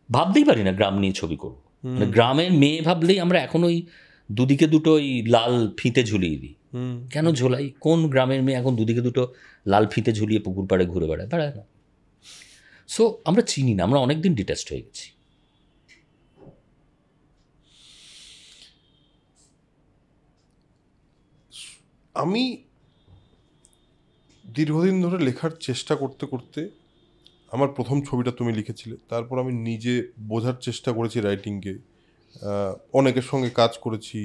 ভাবতেই পারি না গ্রাম নিয়ে ছবি করবো। মানে গ্রামের মেয়ে ভাবলেই আমরা এখন ওই দুদিকে দুটো ওই লাল ফিতে ঝুলিয়ে দিই। কেন ঝোলাই? কোন গ্রামের মেয়ে এখন দুদিকে দুটো লাল ফিতে ঝুলিয়ে পুকুর পাড়ে ঘুরে বেড়ায় না। সো আমরা চিনি না, আমরা অনেকদিন ডিটাচড হয়ে গেছি। আমি দীর্ঘদিন ধরে লেখার চেষ্টা করতে করতে আমার প্রথম ছবিটা তুমি লিখেছিলে, তারপর আমি নিজে বোঝার চেষ্টা করেছি রাইটিংকে, অনেকের সঙ্গে কাজ করেছি,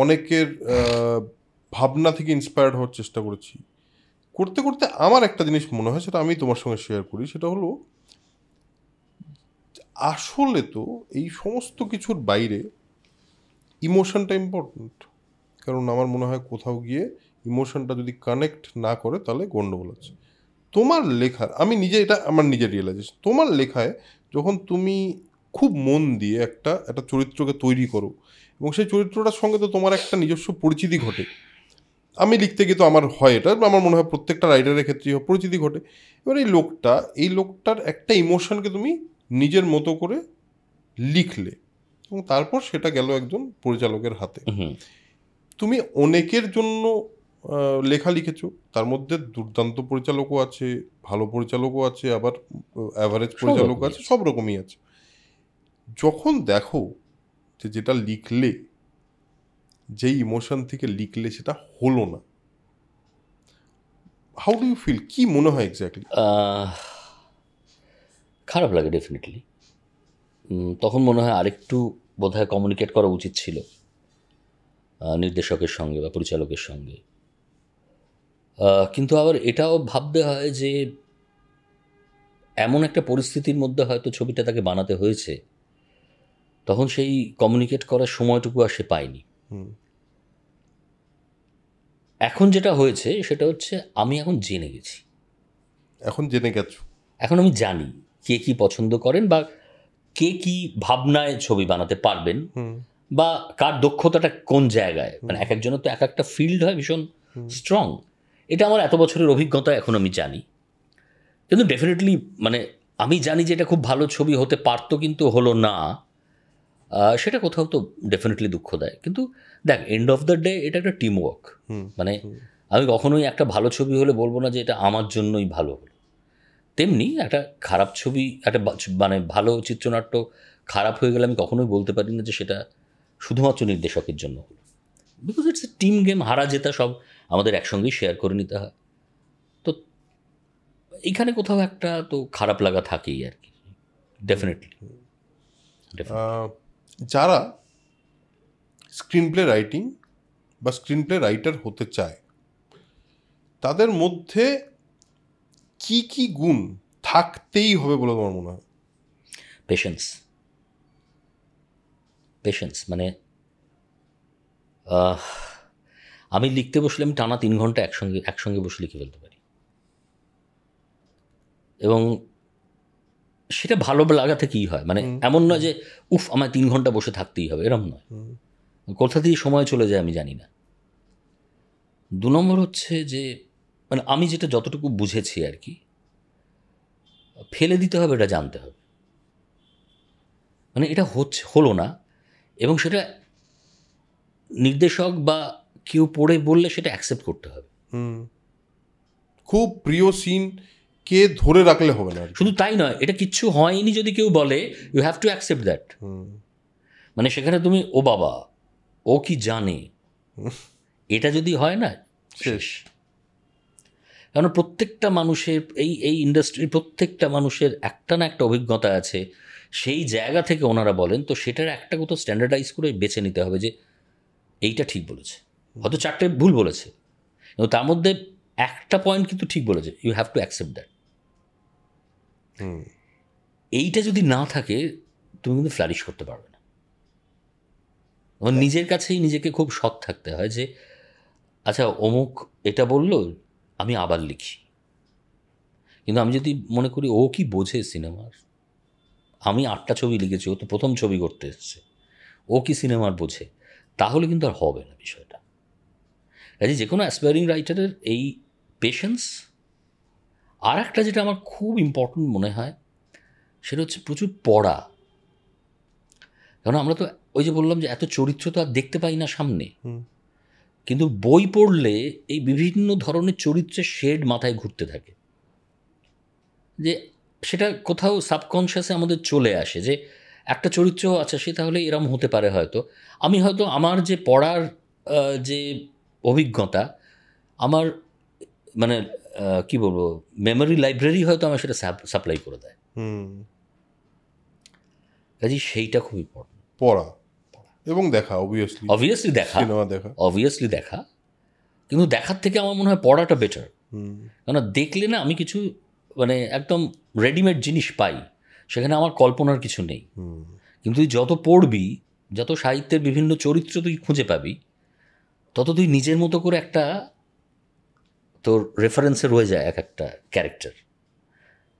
অনেকের ভাবনা থেকে ইন্সপায়ার্ড হওয়ার চেষ্টা করেছি। করতে করতে আমার একটা জিনিস মনে হয়, সেটা আমি তোমার সঙ্গে শেয়ার করি, সেটা হলো আসলে তো এই সমস্ত কিছুর বাইরে ইমোশনটা ইম্পর্ট্যান্ট। কারণ আমার মনে হয় কোথাও গিয়ে ইমোশনটা যদি কানেক্ট না করে তাহলে গন্ডগোল আছে। তোমার লেখার, আমি নিজে, এটা আমার নিজের রিয়েলাইজেশন, তোমার লেখায় যখন তুমি খুব মন দিয়ে একটা একটা চরিত্রকে তৈরি করো এবং সেই চরিত্রটার সঙ্গে তো তোমার একটা নিজস্ব পরিচিতি ঘটে। আমি লিখতে গিয়ে তো আমার হয়, এটা আমার মনে হয় প্রত্যেকটা রাইটারের ক্ষেত্রেই পরিচিতি ঘটে। এবার এই লোকটার একটা ইমোশনকে তুমি নিজের মতো করে লিখলে এবং তারপর সেটা গেল একজন পরিচালকের হাতে। তুমি অনেকের জন্য লেখা লিখেছো, তার মধ্যে দুর্দান্ত পরিচালকও আছে, ভালো পরিচালকও আছে, আবার অ্যাভারেজ পরিচালক আছে, সব রকমই আছে। যখন দেখো যে যেটা লিখলে, যেই ইমোশন থেকে লিখলে সেটা হলো না, হাউ ডু ইউ ফিল? কি মনে হয় এক্স্যাক্টলি? খারাপ লাগে ডেফিনেটলি। তখন মনে হয় আরেকটু বোধহয় কমিউনিকেট করা উচিত ছিল নির্দেশকের সঙ্গে বা পরিচালকের সঙ্গে। কিন্তু আবার এটাও ভাবতে হয় যে এমন একটা পরিস্থিতির মধ্যে হয়তো ছবিটা তাকে বানাতে হয়েছে, তখন সেই কমিউনিকেট করার সময়টুকু আর সে পায়নি। এখন যেটা হয়েছে সেটা হচ্ছে আমি এখন জেনে গেছি। এখন জেনে গেছো, এখন আমি জানি কে কী পছন্দ করেন বা কে কী ভাবনায় ছবি বানাতে পারবেন বা কার দক্ষতাটা কোন জায়গায়। মানে এক একজনের তো এক একটা ফিল্ড হয় ভীষণ স্ট্রং। এটা আমার এত বছরের অভিজ্ঞতা, এখন আমি জানি। কিন্তু ডেফিনেটলি মানে আমি জানি যে এটা খুব ভালো ছবি হতে পারতো, কিন্তু হলো না, সেটা কোথাও তো ডেফিনেটলি দুঃখ দেয়। কিন্তু দেখ, এন্ড অফ দ্য ডে এটা একটা টিম ওয়ার্ক। মানে আমি কখনোই একটা ভালো ছবি হলে বলবো না যে এটা আমার জন্যই ভালো হলো। তেমনি একটা খারাপ ছবি, একটা মানে ভালো চিত্রনাট্য খারাপ হয়ে গেলে আমি কখনোই বলতে পারি না যে সেটা শুধুমাত্র নির্দেশকের জন্য হলো। Because it's a team game, হারা জেতা সব আমাদের একসঙ্গেই শেয়ার করে নিতে হয়। তো এইখানে কোথাও একটা তো খারাপ লাগা থাকেই আর কি, ডেফিনেটলি। যারা স্ক্রিন প্লে রাইটিং বা স্ক্রিন প্লে রাইটার হতে চায়, তাদের মধ্যে কি কি গুণ থাকতেই হবে বলে তোমার মনে হয়? পেশেন্স মানে আমি লিখতে বসলে আমি টানা 3 ঘন্টা একসঙ্গে বসে লিখে ফেলতে পারি, এবং সেটা ভালো লাগা থেকেই হয়। মানে এমন নয় যে উফ আমায় 3 ঘন্টা বসে থাকতেই হবে, এরম নয়। কোথা দিয়ে সময় চলে যায় আমি জানি না। 2 নম্বর হচ্ছে যে মানে আমি যেটা যতটুকু বুঝেছি আর কি, ফেলে দিতে হবে এটা জানতে হবে। মানে এটা হলো না, এবং সেটা নির্দেশক বা কেউ পড়ে বললে সেটা অ্যাকসেপ্ট করতে হবে। খুব প্রিয় সিন কে ধরে রাখলে হবে না। শুধু তাই নয়, এটা কিচ্ছু হয়নি যদি কেউ বলে, you have to accept that. মানে সেখানে তুমি ও বাবা ও কি জানে, এটা যদি হয় না শেষ। কারণ প্রত্যেকটা মানুষের এই ইন্ডাস্ট্রির প্রত্যেকটা মানুষের একটা না একটা অভিজ্ঞতা আছে, সেই জায়গা থেকে ওনারা বলেন। তো সেটার একটা কোথাও স্ট্যান্ডার্ডাইজ করে বেছে নিতে হবে যে এইটা ঠিক বলেছে, হয়তো 4টে ভুল বলেছে, কিন্তু তার মধ্যে একটা পয়েন্ট কিন্তু ঠিক বলেছে, you have to accept that. এইটা যদি না থাকে তুমি কিন্তু ফ্লারিশ করতে পারবে না। আমার নিজের কাছেই নিজেকে খুব সৎ থাকতে হয় যে আচ্ছা অমুক এটা বললো, আমি আবার লিখি। কিন্তু আমি যদি মনে করি ও কি বোঝে সিনেমার, আমি 8টা ছবি লিখেছি, ও তো প্রথম ছবি করতে এসছে, ও কি সিনেমার বোঝে, তাহলে কিন্তু আর হবে না বিষয়টা। কাজে যে কোনো অ্যাসপায়ারিং রাইটারের এই পেশেন্স। আর একটা যেটা আমার খুব ইম্পর্ট্যান্ট মনে হয় সেটা হচ্ছে প্রচুর পড়া। কারণ আমরা তো ওই যে বললাম যে এত চরিত্র তো আর দেখতে পাই না সামনে, কিন্তু বই পড়লে এই বিভিন্ন ধরনের চরিত্রের শেড মাথায় ঘুরতে থাকে, যে সেটা কোথাও সাবকনশিয়াসে আমাদের চলে আসে যে একটা চরিত্র আচ্ছা সে তাহলে এরম হতে পারে। হয়তো আমি হয়তো আমার যে পড়ার যে অভিজ্ঞতা, আমার মানে কি বলবো, মেমোরি লাইব্রেরি হয়তো আমার সেটা সাপ্লাই করে দেয়। কাজে সেইটা খুব ইম্পর্টেন্ট। পড়া এবং দেখা, অবভিয়াসলি দেখা, সিনেমা দেখা, অবভিয়াসলি দেখা, কিন্তু দেখার থেকে আমার মনে হয় পড়াটা বেটার। কেননা দেখলে না আমি কিছু মানে একদম রেডিমেড জিনিস পাই, সেখানে আমার কল্পনার কিছু নেই। কিন্তু তুই যত পড়বি, যত সাহিত্যের বিভিন্ন চরিত্র তুই খুঁজে পাবি, তত তুই নিজের মতো করে একটা তোর রেফারেন্সে রয়ে যায় এক একটা ক্যারেক্টার,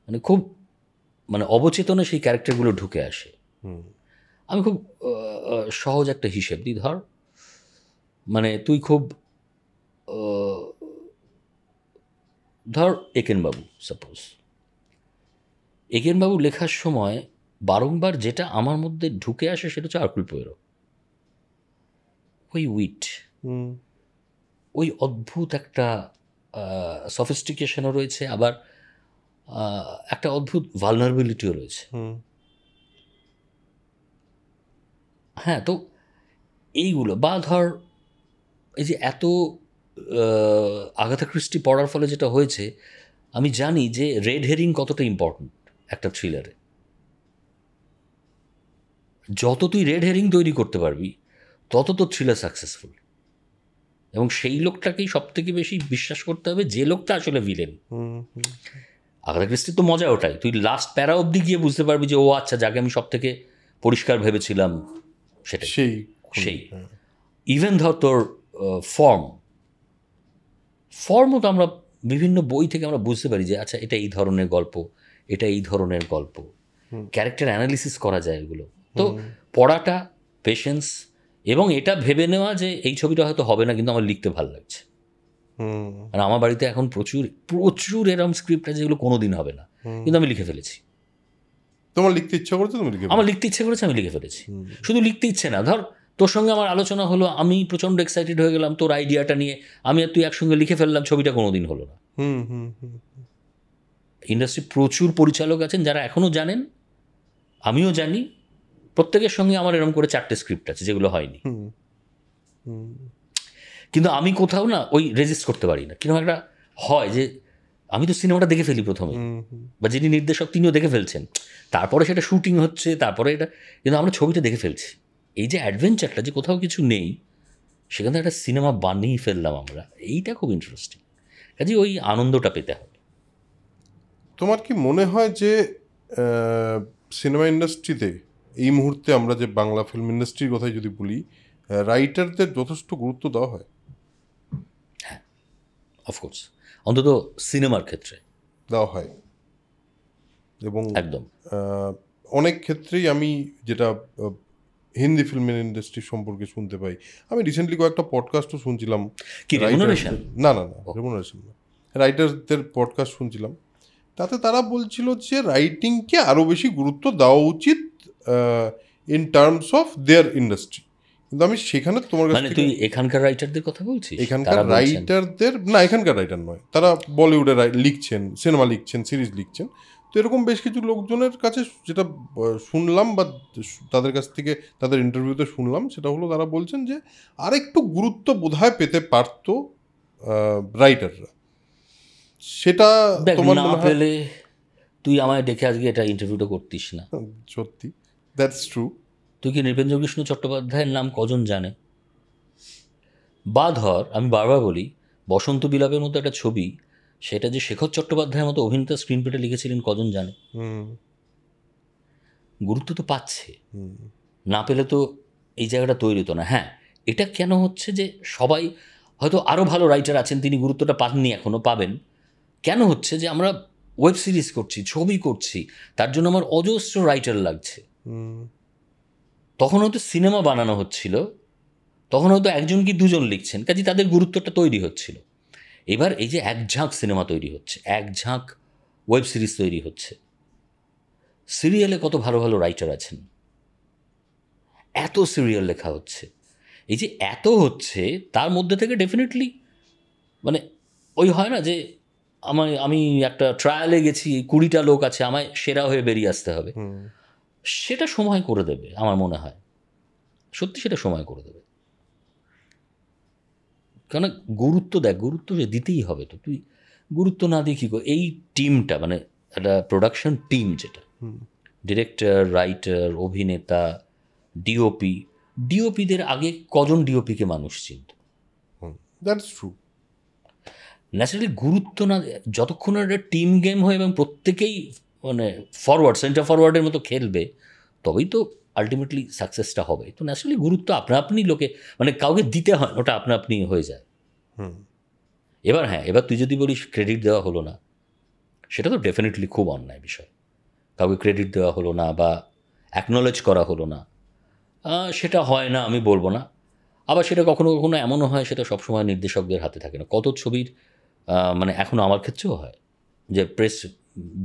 মানে খুব মানে অবচেতনে সেই ক্যারেক্টারগুলো ঢুকে আসে। আমি খুব সহজ একটা হিসেব দিই, মানে তুই খুব ধর একেনবাবু, সাপোজ একেনবাবু লেখার সময় বারংবার যেটা আমার মধ্যে ঢুকে আসে সেটা হচ্ছে আরকুল পোয়েরো। ওই উইট, ওই অদ্ভুত একটা সফিস্টিকেশনও রয়েছে, আবার একটা অদ্ভুত ভালনারেবিলিটিও রয়েছে। হ্যাঁ, তো এইগুলো বা ধর এই যে এত আগাথা ক্রিস্টি পড়ার ফলে যেটা হয়েছে, আমি জানি যে রেড হেরিং কতটা ইম্পর্ট্যান্ট একটা থ্রিলারে। যত তুই রেড হেরিং তৈরি করতে পারবি তত তোর থ্রিলার সাকসেসফুল, এবং সেই লোকটাকেই সব থেকে বেশি বিশ্বাস করতে হবে যে লোকটা আসলে ভিলেন। আগাথা ক্রিস্টির তো মজা ওটাই, তুই লাস্ট প্যারা অবধি গিয়ে বুঝতে পারবি যে ও আচ্ছা, যাকে আমি সব থেকে পরিষ্কার ভেবেছিলাম সেটাই সেই। ইভেন ধর তোর ফর্মও তো আমরা বিভিন্ন বই থেকে আমরা বুঝতে পারি যে আচ্ছা এটা এই ধরনের গল্প, এটা এই ধরনের গল্প, ক্যারেক্টার অ্যানালিসিস করা যায় এগুলো। তো পড়াটা, পেশেন্স, এবং এটা ভেবে নেওয়া যে এই ছবিটা হয়তো হবে না কিন্তু আমার লিখতে ভালো লাগছে। আর আমার বাড়িতে এখন প্রচুর প্রচুর এরকম স্ক্রিপ্ট আছে যেগুলো কোনোদিন হবে না, কিন্তু আমি লিখে ফেলেছি। তোমার লিখতে ইচ্ছা করেছে, আমার লিখতে ইচ্ছে করেছে, আমি লিখে ফেলেছি। শুধু লিখতে ইচ্ছে না, ধর তোর সঙ্গে আমার আলোচনা হলো, আমি প্রচণ্ড এক্সাইটেড হয়ে গেলাম তোর আইডিয়াটা নিয়ে, আমি আর তুই একসঙ্গে লিখে ফেললাম, ছবিটা কোনোদিন হলো না। ইন্ডাস্ট্রি প্রচুর পরিচালক আছেন যারা এখনও জানেন, আমিও জানি, প্রত্যেকের সঙ্গে আমার এরকম করে 4টে স্ক্রিপ্ট আছে যেগুলো হয়নি, কিন্তু আমি কোথাও না ওই রেজিস্ট করতে পারি না। কিরকম একটা হয় যে আমি তো সিনেমাটা দেখে ফেলি প্রথমে, বা যিনি নির্দেশক তিনিও দেখে ফেলছেন, তারপরে সেটা শুটিং হচ্ছে, তারপরে এটা, কিন্তু আমরা ছবিটা দেখে ফেলছি। এই যে অ্যাডভেঞ্চারটা, যে কোথাও কিছু নেই সেখানে একটা সিনেমা বানিয়ে ফেললাম আমরা, এইটা খুব ইন্টারেস্টিং। কাজে ওই আনন্দটা পেতে হবে। তোমার কি মনে হয় যে সিনেমা ইন্ডাস্ট্রিতে এই মুহূর্তে, আমরা যে বাংলা ফিল্ম ইন্ডাস্ট্রির কথাই যদি বলি, রাইটারদের যথেষ্ট গুরুত্ব দেওয়া হয়? হ্যাঁ, অফকোর্স, অন্তত সিনেমার ক্ষেত্রে দেওয়া হয়, এবং একদম অনেক ক্ষেত্রেই আমি যেটা হিন্দি ফিল্ম ইন্ডাস্ট্রি সম্পর্কে শুনতে পাই, আমি রিসেন্টলি কয়েকটা পডকাস্টও শুনছিলাম। কি রেমুনারেশন? না, রেমুনারেশন না, রাইটারদের পডকাস্ট শুনছিলাম। তাতে তারা বলছিল যে রাইটিংকে আরও বেশি গুরুত্ব দেওয়া উচিত in terms of their industry. কিন্তু আমি সেখানে তোমার কাছে, মানে তুই এখানকার রাইটারদের কথা বলছিস? এখানকার রাইটারদের না, এখানকার রাইটার নয়, তারা বলিউডে লিখছেন, সিনেমা লিখছেন, সিরিজ লিখছেন। তো এরকম বেশ কিছু লোকজনের কাছে যেটা শুনলাম, বা তাদের কাছ থেকে তাদের ইন্টারভিউতে শুনলাম, সেটা হলো তারা বলছেন যে আরেকটু গুরুত্ব বোধহয় পেতে পারতো রাইটাররা। সেটা তোমার না পেলে তুই আমায় ডেকে আজকে এটা ইন্টারভিউটা করতিস না। সত্যি, দ্যাটস ট্রু। তুই কি নৃপেন্দ্রকৃষ্ণ চট্টোপাধ্যায়ের নাম কজন জানে? বা ধর আমি বারবার বলি, বসন্ত বিলাপের মতো একটা ছবি, সেটা যে শেখর চট্টোপাধ্যায়ের মতো অভিনেতা স্ক্রিন প্লেটে লিখেছিলেন কজন জানে? গুরুত্ব তো পাচ্ছে, না পেলে তো এই জায়গাটা তৈরি হতো না। হ্যাঁ, এটা কেন হচ্ছে যে সবাই, হয়তো আরও ভালো রাইটার আছেন, তিনি গুরুত্বটা পাননি, এখনও পাবেন। কেন হচ্ছে যে আমরা ওয়েব সিরিজ করছি, ছবি করছি, তার জন্য আমার অজস্র রাইটার লাগছে। তখন হয়তো সিনেমা বানানো হচ্ছিল, তখন হয়তো একজন কি দুজন লিখছেন, কাজে তাদের গুরুত্বটা তৈরি হচ্ছিল। এবার এই যে এক ঝাঁক সিনেমা তৈরি হচ্ছে, এক ঝাঁক ওয়েব সিরিজ তৈরি হচ্ছে, সিরিয়ালে কত ভালো ভালো রাইটার আছেন, এত সিরিয়াল লেখা হচ্ছে, এই যে এত হচ্ছে, তার মধ্যে থেকে ডেফিনেটলি মানে ওই হয় না যে আমি একটা ট্রায়ালে গেছি, 20টা লোক আছে, আমায় সেরা হয়ে বেরিয়ে আসতে হবে। সেটা সময় করে দেবে আমার মনে হয়, সত্যি সেটা সময় করে দেবে। কারণ গুরুত্ব দেখ, গুরুত্ব যে দিতেই হবে। তো তুই গুরুত্ব না দিয়ে কী করে এই টিমটা মানে একটা প্রোডাকশন টিম যেটা ডিরেক্টর, রাইটার, অভিনেতা, ডিওপিদের আগে কজন ডিওপিকে মানুষ চিনত? That's true. ন্যাচারালি গুরুত্ব না, যতক্ষণ একটা টিম গেম হয় এবং প্রত্যেকেই মানে সেন্টার ফরওয়ার্ডের মতো খেলবে, তবেই তো আলটিমেটলি সাকসেসটা হবে। তো ন্যাচারালি গুরুত্ব আপনি লোকে মানে কাউকে দিতে হয়, ওটা আপনি হয়ে যায়। এবার হ্যাঁ, এবার তুই যদি বলিস ক্রেডিট দেওয়া হলো না, সেটা তো ডেফিনেটলি খুব অন্যায় বিষয়। কাউকে ক্রেডিট দেওয়া হলো না বা অ্যাকনোলেজ করা হলো না, সেটা হয় না আমি বলবো না। আবার সেটা কখনো কখনো এমনও হয়, সেটা সবসময় নির্দেশকদের হাতে থাকে না। কত ছবির মানে এখনও আমার ক্ষেত্রেও হয় যে প্রেস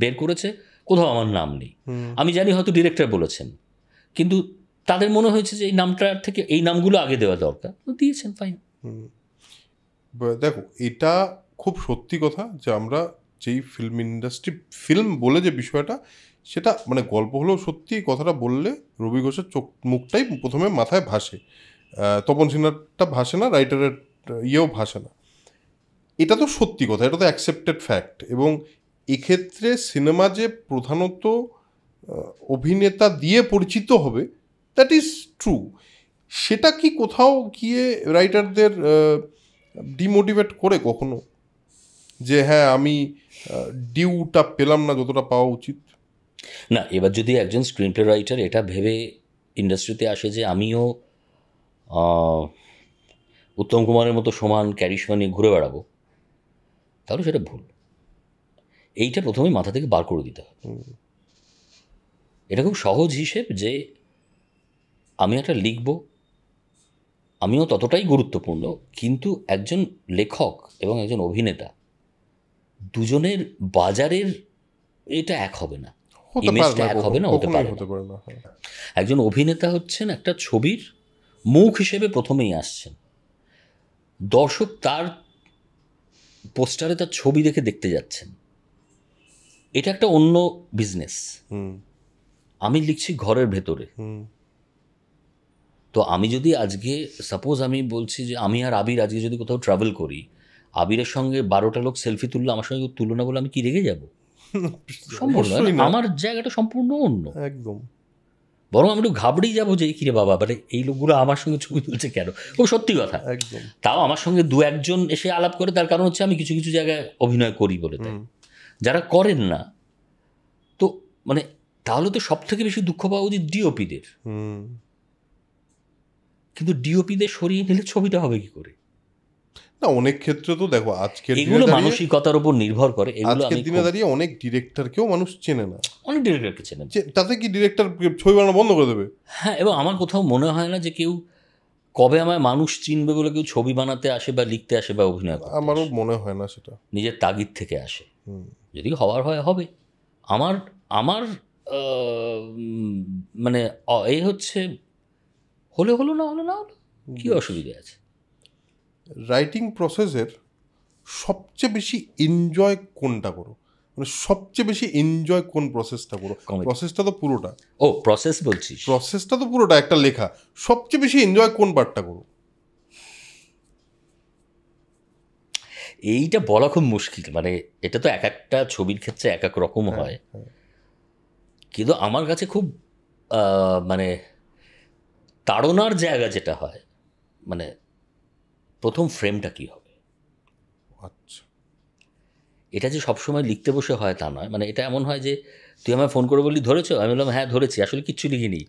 বের করেছে, কোথাও আমার নাম নেই। আমি জানি হয়তো ডিরেক্টর বলেছেন, কিন্তু তাদের মনে হয়েছে যে এই নামটার থেকে এই নামগুলো আগে দেওয়া দরকার, দিয়েছেন, ফাইন। দেখো, এটা খুব সত্যি কথা যে আমরা যেই ফিল্ম ইন্ডাস্ট্রি, ফিল্ম বলে যে বিষয়টা, সেটা মানে গল্প হলেও সত্যি কথাটা বললে রবি ঘোষের মুখটাই প্রথমে মাথায় ভাসে, তপন সিনহারটা ভাসে না, রাইটারের ইয়েও ভাসে না। এটা তো সত্যি কথা, এটা তো অ্যাকসেপ্টেড ফ্যাক্ট। এবং এক্ষেত্রে সিনেমা যে প্রধানত অভিনেতা দিয়ে পরিচিত হবে, দ্যাট ইজ ট্রু। সেটা কি কোথাও গিয়ে রাইটারদের ডিমোটিভেট করে কখনো, যে হ্যাঁ আমি ডিউটা পেলাম না যতটা পাওয়া উচিত? না, এবার যদি একজন স্ক্রিন প্লে রাইটার এটা ভেবে ইন্ডাস্ট্রিতে আসে যে আমিও উত্তম কুমারের মতো সমান ক্যারিশমা নিয়ে ঘুরে বেড়াবো, তাহলে সেটা ভুল। এইটা প্রথমেই মাথা থেকে বার করে দিতে হবে। এটা খুব সহজ হিসেব যে আমি একটা লিখব, আমিও ততটাই গুরুত্বপূর্ণ, কিন্তু একজন লেখক এবং একজন অভিনেতা দুজনের বাজারের এটা এক হবে না, ইমেজটা এক হবে না, হতে পারে না। একজন অভিনেতা হচ্ছেন একটা ছবির মুখ হিসেবে প্রথমেই আসছেন, দর্শক তার পোস্টারে তার ছবি দেখতে যাচ্ছেন, এটা একটা অন্য বিজনেস। আমি লিখছি ঘরের ভেতরে, তো আমি যদি আজকে সাপোজ আমি বলছি যে আমি আর আবির আজকে যদি কোথাও ট্রাভেল করি, আবিরের সঙ্গে 12টা লোক সেলফি তুললো, আমার সঙ্গে তুললো না বলে আমি কি রেগে যাব? সম্ভব নয়, আমার জায়গাটা সম্পূর্ণ অন্য। একদম। বরং আমি একটু ঘাবড়েই যাবো যে কিরে বাবা, মানে এই লোকগুলো আমার সঙ্গে ছবি তুলছে কেন? খুব সত্যি কথা। একদম। তাও আমার সঙ্গে দু একজন এসে আলাপ করে, তার কারণ হচ্ছে আমি কিছু কিছু জায়গায় অভিনয় করি বলে। তাই যারা করেন না, তো মানে তাহলে তো সব থেকে বেশি দুঃখ পাওয়া উচিত ডিওপিদের। কিন্তু ডিওপিদের সরিয়ে নিলে ছবিটা হবে কি করে? না, অনেক ক্ষেত্রে তো দেখো আজকের এগুলো মানসিকতার উপর নির্ভর করে। আজকের দিনে দাঁড়িয়ে অনেক ডিরেক্টরকেও মানুষ চেনে না, অনেক ডিরেক্টরকে চেনে। তাতে কি ডিরেক্টর ছবি বানানো বন্ধ করে দেবে? হ্যাঁ, এবং আমার কোথাও মনে হয় না যে কেউ কবে আমায় মানুষ চিনবে বলে কেউ ছবি বানাতে আসে বা লিখতে আসে বা অভিনয় করতে। আমারও মনে হয় না সেটা নিজের তাগিদ থেকে আসে। যদি হওয়ার হয় হবে। আমার মানে এই হচ্ছে হলে হলো, না হলো না হলো, কী অসুবিধা আছে? রাইটিং প্রসেসের সবচেয়ে বেশি এনজয় কোনটা করো? মানে সবচেয়ে বেশি এনজয় কোন প্রসেসটা করো? প্রসেসটা তো পুরোটা। ও, প্রসেস বলছিস? প্রসেসটা তো পুরোটা একটা লেখা, সবচেয়ে বেশি এনজয় কোন পার্টটা করো? এইটা বলা খুব মুশকিল, মানে এটা তো এক একটা ছবির ক্ষেত্রে এক এক রকম হয়। কিন্তু আমার কাছে খুব মানে তাড়নার জায়গা যেটা হয়, মানে প্রথম ফ্রেমটা কী হবে। আচ্ছা, এটা যে সবসময় লিখতে বসে হয় তা নয়। মানে এটা এমন হয় যে তুই আমায় ফোন করে বললি ধরেছো, আমি বললাম হ্যাঁ ধরেছি, আসলে কিচ্ছু লিখিনি,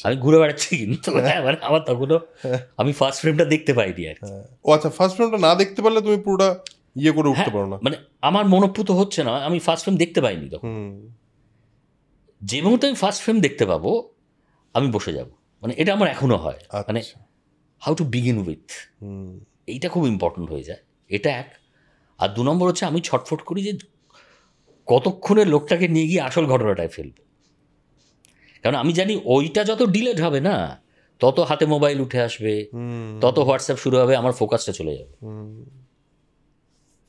আমি ঘুরে বেড়াচ্ছি। কিন্তু মানে আমার তখনও আমি ফার্স্ট ফ্রেমটা দেখতে পাইনি আর কি। ও আচ্ছা, ফার্স্ট ফ্রেমটা না দেখতে পারলে তুমি পুরোটা ইয়ে করে উঠতে পারো না। মানে আমার মনোপ্রুত হচ্ছে না, আমি ফার্স্ট ফ্রেম দেখতে পাইনি তখন। যে মুহূর্তে আমি ফার্স্ট ফ্রেম দেখতে পাবো আমি বসে যাব। মানে এটা আমার এখনও হয়, মানে হাউ টু বিগিন উইথ, এইটা খুব ইম্পর্টেন্ট হয়ে যায়। এটা এক। আর 2 নম্বর হচ্ছে আমি ছটফট করি যে কতক্ষণে লোকটাকে নিয়ে গিয়ে আসল ঘটনাটায় ফেলব। কারণ আমি জানি ওইটা যত ডিলেট হবে না, তত হাতে মোবাইল উঠে আসবে, তত হোয়াটসঅ্যাপ শুরু হবে, আমার ফোকাসটা চলে যাবে।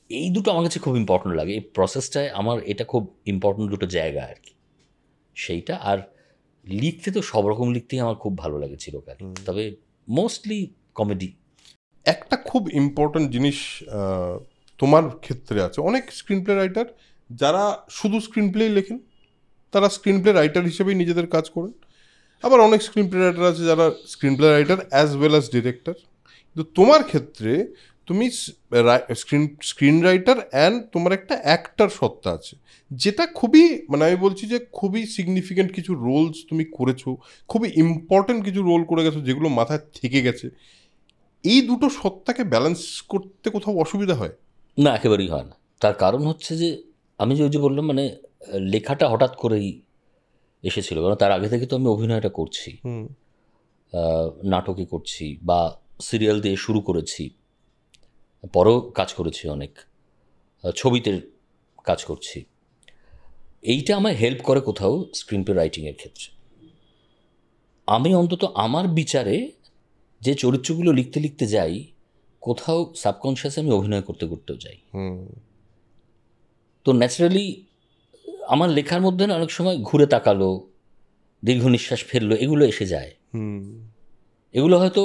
এই দুটো আমার কাছে খুব ইম্পর্টেন্ট লাগে। এই প্রসেসটায় আমার এটা খুব ইম্পর্টেন্ট দুটো জায়গা আর কি, সেইটা। আর লিখতে তো সব রকম লিখতেই আমার খুব ভালো লাগে চিরকাল, তবে মোস্টলি কমেডি। একটা খুব ইম্পর্টেন্ট জিনিস তোমার ক্ষেত্রে আছে, অনেক স্ক্রিন প্লে রাইটার যারা শুধু স্ক্রিন প্লেই লেখেন, তারা স্ক্রিন প্লে রাইটার হিসেবেই নিজেদের কাজ করেন। আবার অনেক স্ক্রিন প্লে রাইটার আছে যারা screen play writer as well as director. কিন্তু তোমার ক্ষেত্রে তুমি স্ক্রিন রাইটার অ্যান্ড তোমার একটা অ্যাক্টার সত্তা আছে, যেটা খুবই, মানে আমি বলছি যে খুবই সিগনিফিকেন্ট কিছু রোলস তুমি করেছো, খুবই ইম্পর্টেন্ট কিছু রোল করে গেছো যেগুলো মাথায় থেকে গেছে। এই দুটো সত্তাকে ব্যালেন্স করতে কোথাও অসুবিধা হয়? না, একেবারেই হয় না। তার কারণ হচ্ছে যে আমি যে ওই যে বললাম, মানে লেখাটা হঠাৎ করেই এসেছিল, কারণ তার আগে থেকে তো আমি অভিনয়টা করছি, নাটকে করছি বা সিরিয়াল দিয়ে শুরু করেছি, পরেও কাজ করেছি অনেক, ছবিতে কাজ করছি। এইটা আমায় হেল্প করে কোথাও স্ক্রিন প্লে রাইটিংয়ের ক্ষেত্রে। আমি অন্তত আমার বিচারে যে চরিত্রগুলো লিখতে লিখতে যাই, কোথাও সাবকনশিয়াসে আমি অভিনয় করতে করতেও যাই। তো ন্যাচারালি আমার লেখার মধ্যে না অনেক সময় ঘুরে তাকালো, দীর্ঘ নিঃশ্বাস ফেললো, এগুলো এসে যায়। এগুলো হয়তো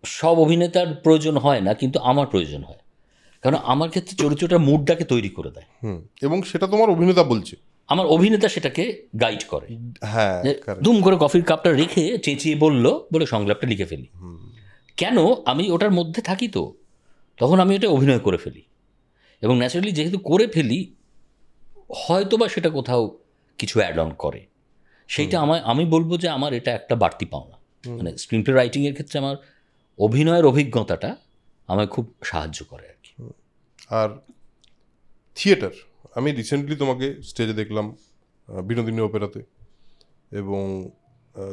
সব অভিনেতার প্রয়োজন হয় না, কিন্তু আমার প্রয়োজন হয়, কারণ আমার ক্ষেত্রে চরিত্রটার মুডটাকে তৈরি করে দেয়। এবং সেটা তোমার অভিনেতা বলছে, আমার অভিনেতা সেটাকে গাইড করে। হ্যাঁ, দুম করে কফির কাপটা রেখে চেঁচিয়ে বলে সংলাপটা লিখে ফেলি। কেন? আমি ওটার মধ্যে থাকি, তো তখন আমি ওটা অভিনয় করে ফেলি, এবং ন্যাচারালি যেহেতু করে ফেলি, হয়তো বা সেটা কোথাও কিছু অ্যাড অন করে। সেইটা আমি বলবো যে আমার এটা একটা বাড়তি পাওনা। মানে স্ক্রিন প্লে রাইটিংয়ের ক্ষেত্রে আমার অভিনয়ের অভিজ্ঞতাটা আমায় খুব সাহায্য করে আর কি। আর থিয়েটার, আমি রিসেন্টলি তোমাকে স্টেজে দেখলাম বিনোদিনী অপেরাতে, এবং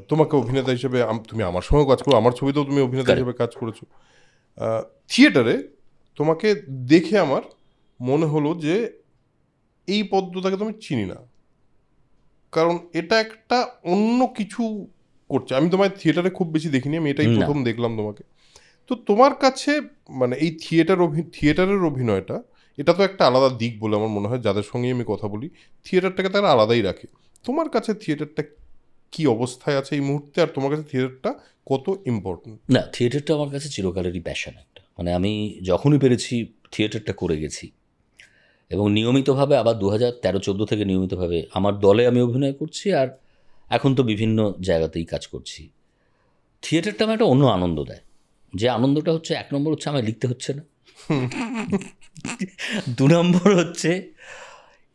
তোমাকে অভিনেতা হিসেবে তুমি আমার সঙ্গেও কাজ করো, আমার ছবিতেও তুমি অভিনেতা হিসেবে কাজ করেছো। থিয়েটারে তোমাকে দেখে আমার মনে হলো যে এই পদ্মটাকে তুমি চিনি না, কারণ এটা একটা অন্য কিছু করছে। আমি তোমার থিয়েটারে খুব বেশি দেখিনি, আমি এটাই প্রথম দেখলাম তোমাকে। তো তোমার কাছে মানে এই থিয়েটারের অভিনয়টা, এটা তো একটা আলাদা দিক বলে আমার মনে হয়, যাদের সঙ্গে আমি কথা বলি থিয়েটারটাকে তারা আলাদাই রাখে। তোমার কাছে থিয়েটারটা কি অবস্থায় আছে এই মুহূর্তে, আর তোমার কাছে থিয়েটারটা কত ইম্পর্টেন্ট? না, থিয়েটারটা আমার কাছে চিরকালেরই প্যাশন একটা। মানে আমি যখনই পেরেছি থিয়েটারটা করে গেছি, এবং নিয়মিতভাবে আবার 2013-14 থেকে নিয়মিতভাবে আমার দলে আমি অভিনয় করছি, আর এখন তো বিভিন্ন জায়গাতেই কাজ করছি। থিয়েটারটা আমার একটা অন্য আনন্দ দেয়। যে আনন্দটা হচ্ছে, 1 নম্বর হচ্ছে আমায় লিখতে হচ্ছে না, 2 নম্বর হচ্ছে